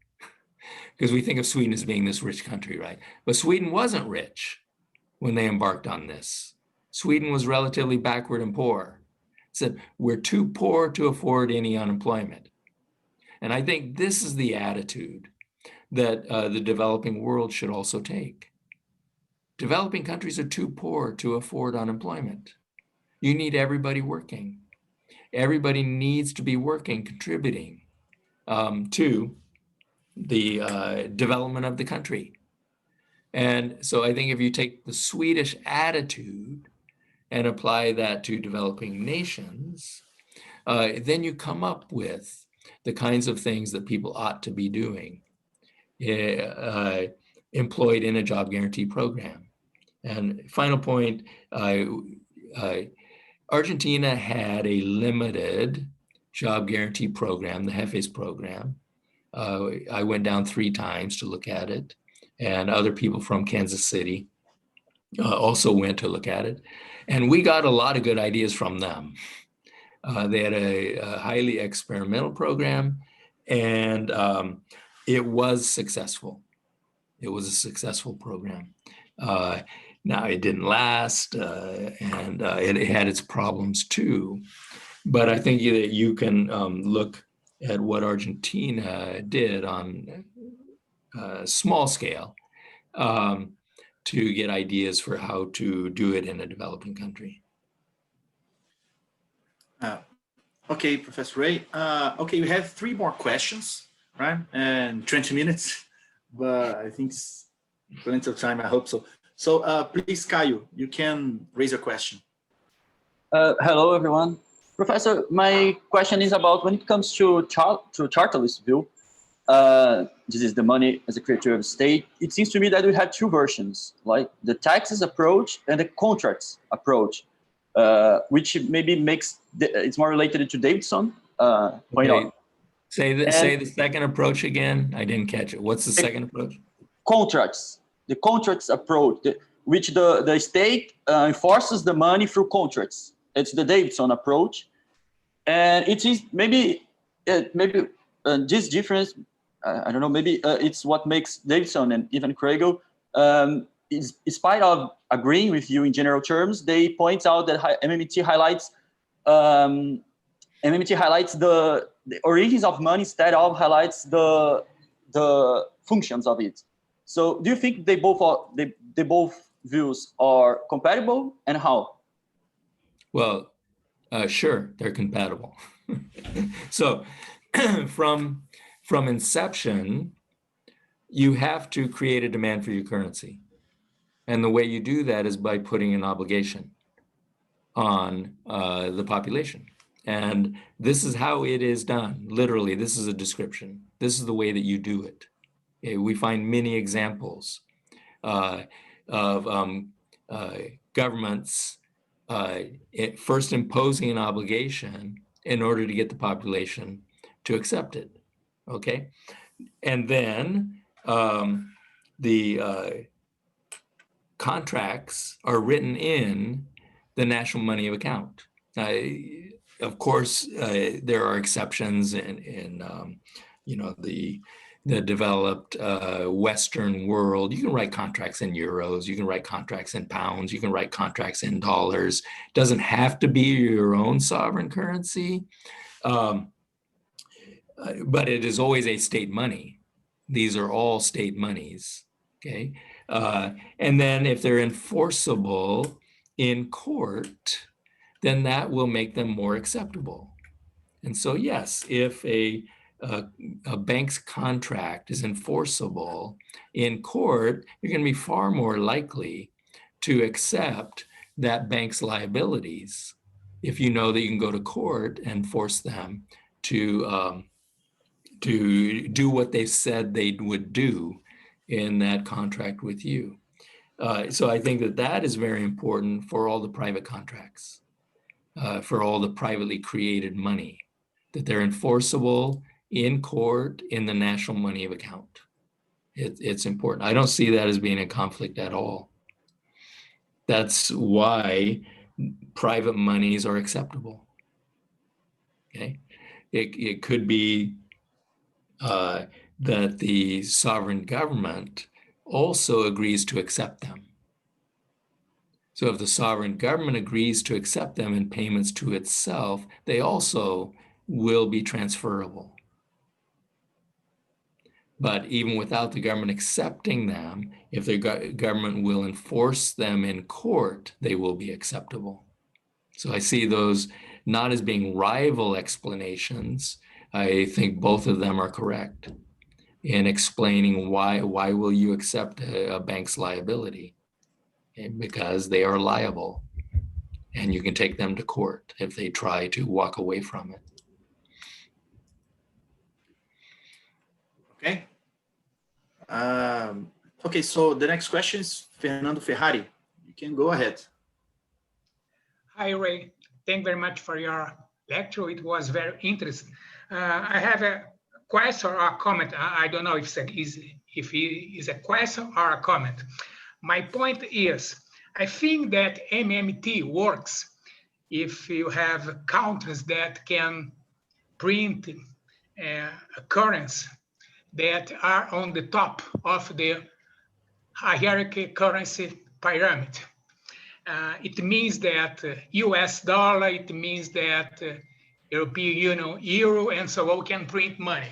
Because we think of Sweden as being this rich country, right? But Sweden wasn't rich when they embarked on this. Sweden was relatively backward and poor. It said, we're too poor to afford any unemployment. And I think this is the attitude that the developing world should also take. Developing countries are too poor to afford unemployment. You need everybody working. Everybody needs to be working, contributing to the development of the country. And so I think if you take the Swedish attitude and apply that to developing nations, then you come up with the kinds of things that people ought to be doing, employed in a job guarantee program. And final point, Argentina had a limited job guarantee program, the Jefes program. I went down 3 times to look at it, and other people from Kansas City also went to look at it. And we got a lot of good ideas from them. They had a highly experimental program, and it was successful. It was a successful program. Now, it didn't last, and it had its problems too. But I think that you can look at what Argentina did on a small scale to get ideas for how to do it in a developing country. Okay, Professor Wray. Okay, we have 3 more questions, right? And 20 minutes, but I think it's plenty of time, I hope so. So please, Caio, you can raise your question. Hello, everyone. Professor, my question is about when it comes to chartalist view, this is the money as a creature of state. It seems to me that we have two versions, like the taxes approach and the contracts approach, which maybe makes it's more related to Davidson point out. Say the second approach again. I didn't catch it. What's the second approach? Contracts. The contracts approach, which the state enforces the money through contracts. It's the Davidson approach, and it is maybe this difference. I don't know. Maybe it's what makes Davidson and even Kregel, in spite of agreeing with you in general terms, they point out that MMT highlights the origins of money instead of highlights the functions of it. So, do you think they both views are compatible, and how? Well, sure, they're compatible. So, from inception, you have to create a demand for your currency. And the way you do that is by putting an obligation on the population. And this is how it is done. Literally, this is a description. This is the way that you do it. Okay, we find many examples of governments first imposing an obligation in order to get the population to accept it. Okay, and then the contracts are written in the national money of account. Of course, there are exceptions in the developed Western world. You can write contracts in euros, you can write contracts in pounds, you can write contracts in dollars. It doesn't have to be your own sovereign currency, but it is always a state money. These are all state monies, okay? And then if they're enforceable in court, then that will make them more acceptable. And so yes, if a bank's contract is enforceable in court, you're going to be far more likely to accept that bank's liabilities if you know that you can go to court and force them to do what they said they would do in that contract with you. So I think that is very important for all the private contracts, for all the privately created money, that they're enforceable in court in the national money of account. It's important. I don't see that as being a conflict at all. That's why private monies are acceptable. Okay, it could be that the sovereign government also agrees to accept them. So if the sovereign government agrees to accept them in payments to itself, they also will be transferable. But even without the government accepting them, if the government will enforce them in court, they will be acceptable. So I see those not as being rival explanations. I think both of them are correct in explaining why will you accept a bank's liability? Okay, because they are liable, and you can take them to court if they try to walk away from it. Okay. Okay, so the next question is Fernando Ferrari. You can go ahead. Hi, Ray. Thank you very much for your lecture. It was very interesting. I have a question or a comment. I don't know if it is a question or a comment. My point is, I think that MMT works if you have countries that can print a currency that are on the top of the hierarchy currency pyramid. It means that US dollar, it means that European Union euro, and so on can print money.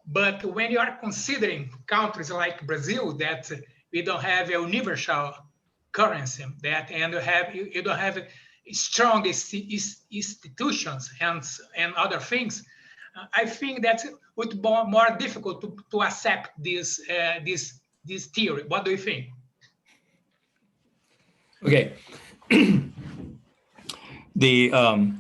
But when you are considering countries like Brazil, that we don't have a universal currency, and you don't have strong institutions and other things, I think that it would be more difficult to accept this theory. What do you think? Okay. So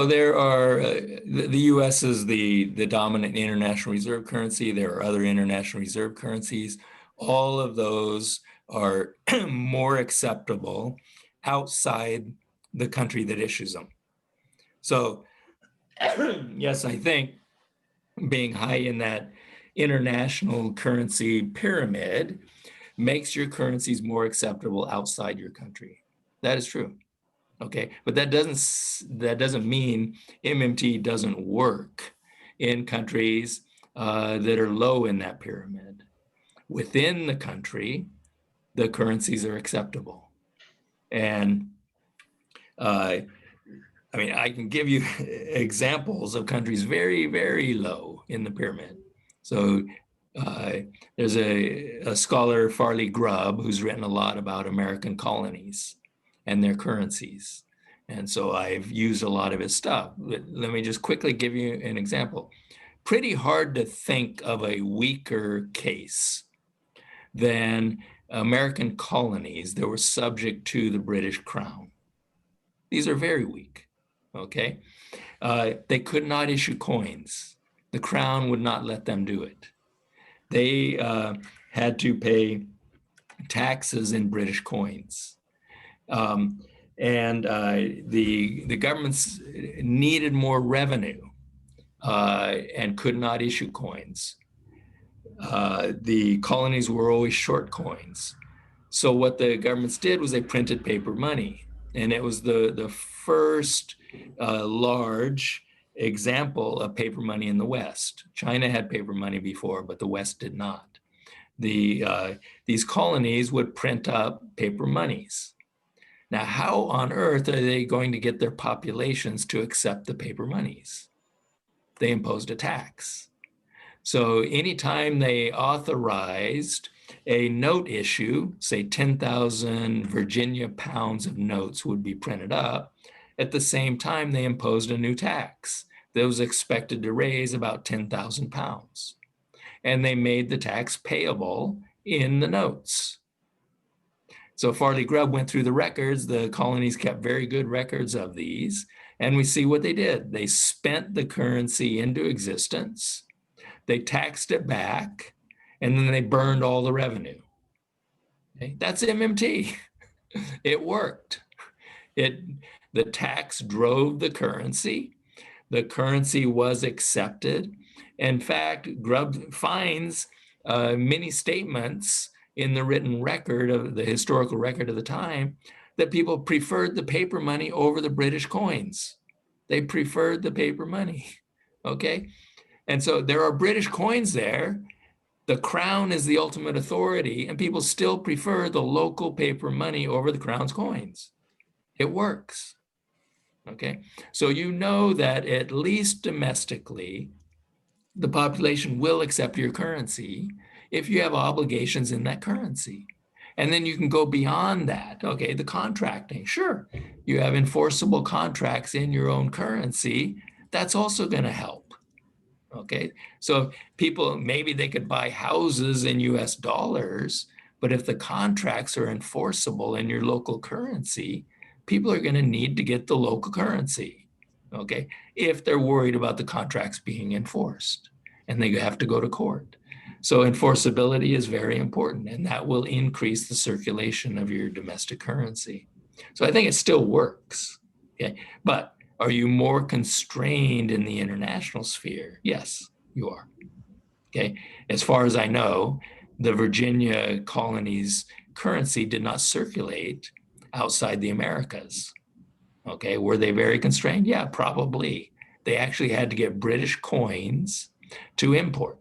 there are, the US is the dominant international reserve currency. There are other international reserve currencies. All of those are more acceptable outside the country that issues them. So yes, I think being high in that international currency pyramid makes your currencies more acceptable outside your country. That is true. Okay, but that doesn't mean MMT doesn't work in countries that are low in that pyramid. Within the country, the currencies are acceptable. And I mean, I can give you examples of countries very, very low in the pyramid. So there's a scholar, Farley Grubb, who's written a lot about American colonies and their currencies. And so I've used a lot of his stuff. Let me just quickly give you an example. Pretty hard to think of a weaker case than American colonies that were subject to the British Crown. These are very weak, okay? They could not issue coins. The Crown would not let them do it. They had to pay taxes in British coins. The governments needed more revenue and could not issue coins. The colonies were always short coins. So what the governments did was they printed paper money. And it was the first large example of paper money in the West. China had paper money before, but the West did not. These colonies would print up paper monies. Now, how on earth are they going to get their populations to accept the paper monies? They imposed a tax. So anytime they authorized a note issue, say 10,000 Virginia pounds of notes would be printed up, at the same time they imposed a new tax that was expected to raise about 10,000 pounds. And they made the tax payable in the notes. So Farley Grubb went through the records. The colonies kept very good records of these. And we see what they did. They spent the currency into existence. They taxed it back. And then they burned all the revenue. Okay? That's MMT. It worked. The tax drove the currency. The currency was accepted. In fact, Grubb finds many statements in the written record of the historical record of the time that people preferred the paper money over the British coins. They preferred the paper money, okay? And so there are British coins there. The crown is the ultimate authority, and people still prefer the local paper money over the crown's coins. It works, okay? So you know that at least domestically, the population will accept your currency if you have obligations in that currency. And then you can go beyond that. Okay, the contracting, sure. You have enforceable contracts in your own currency. That's also going to help. Okay, so people, maybe they could buy houses in US dollars, but if the contracts are enforceable in your local currency, people are going to need to get the local currency. Okay, if they're worried about the contracts being enforced and they have to go to court. So enforceability is very important, and that will increase the circulation of your domestic currency. So I think it still works, okay? But are you more constrained in the international sphere? Yes, you are, okay? As far as I know, the Virginia colonies' currency did not circulate outside the Americas, okay? Were they very constrained? Yeah, probably. They actually had to get British coins to import.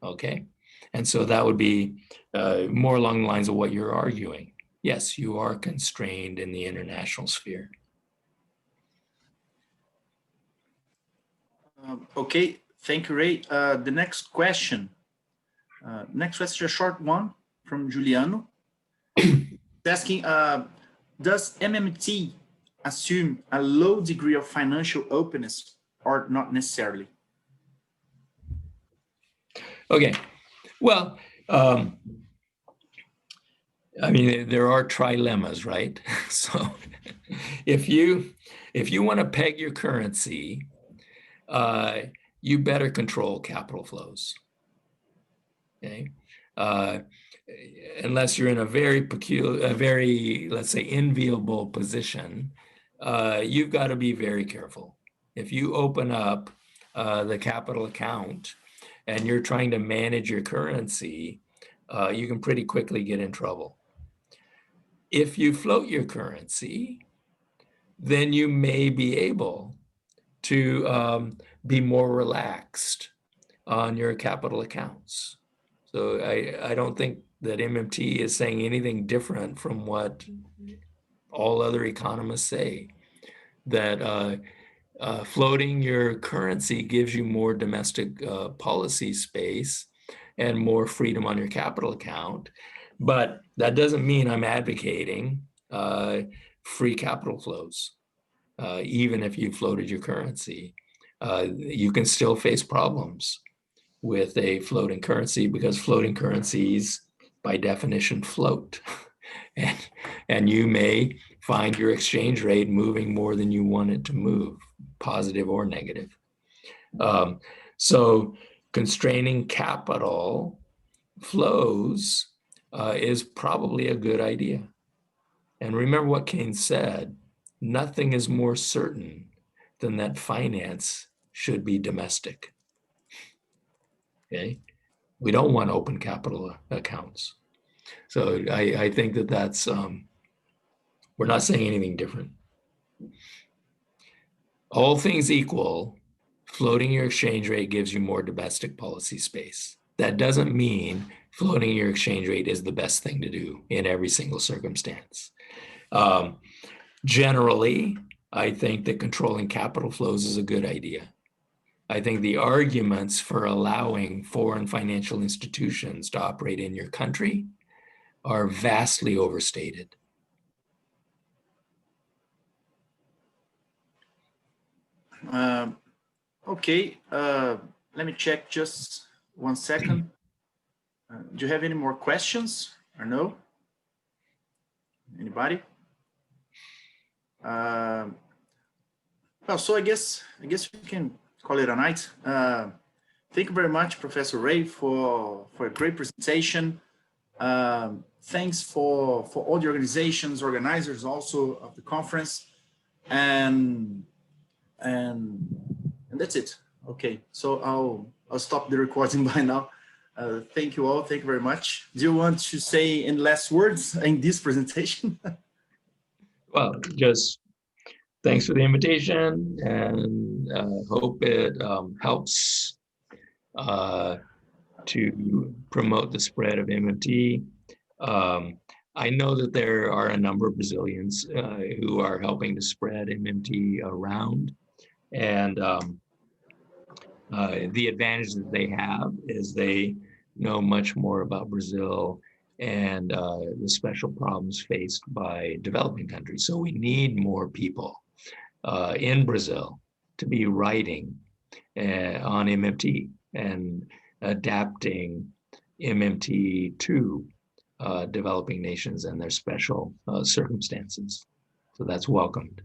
Okay, and so that would be more along the lines of what you're arguing. Yes, you are constrained in the international sphere. Okay, thank you, Ray. The next question is a short one from Juliano. Asking, does MMT assume a low degree of financial openness or not necessarily? Okay, well, I mean, there are trilemmas, right? So if you want to peg your currency, you better control capital flows. Okay. Unless you're in a very peculiar, let's say, enviable position, you've got to be very careful. If you open up the capital account and you're trying to manage your currency, you can pretty quickly get in trouble. If you float your currency, then you may be able to be more relaxed on your capital accounts. So I don't think that MMT is saying anything different from what all other economists say, that floating your currency gives you more domestic policy space and more freedom on your capital account. But that doesn't mean I'm advocating free capital flows. Even if you floated your currency, you can still face problems with a floating currency, because floating currencies by definition float. and you may find your exchange rate moving more than you want it to move, positive or negative. So constraining capital flows is probably a good idea. And remember what Keynes said, nothing is more certain than that finance should be domestic. Okay, we don't want open capital accounts. So I think that that's, we're not saying anything different. All things equal, floating your exchange rate gives you more domestic policy space. That doesn't mean floating your exchange rate is the best thing to do in every single circumstance. Generally, I think that controlling capital flows is a good idea. I think the arguments for allowing foreign financial institutions to operate in your country are vastly overstated. Okay, let me check just 1 second. Do you have any more questions or no? Anybody? Well, so I guess we can call it a night. Thank you very much, Professor Wray, for a great presentation. Thanks for all the organizers also of the conference, and that's it. Okay, so I'll stop the recording by now. Thank you all. Thank you very much. Do you want to say any last words in this presentation? Well, just thanks for the invitation, and hope it helps to promote the spread of MMT. I know that there are a number of Brazilians who are helping to spread MMT around, and the advantage that they have is they know much more about Brazil and the special problems faced by developing countries. So we need more people in Brazil to be writing on MMT and adapting MMT to developing nations and their special circumstances. So that's welcomed.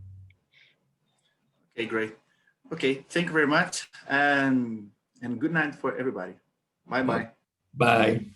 Okay, great. Okay, thank you very much, and good night for everybody. Bye-bye. Bye.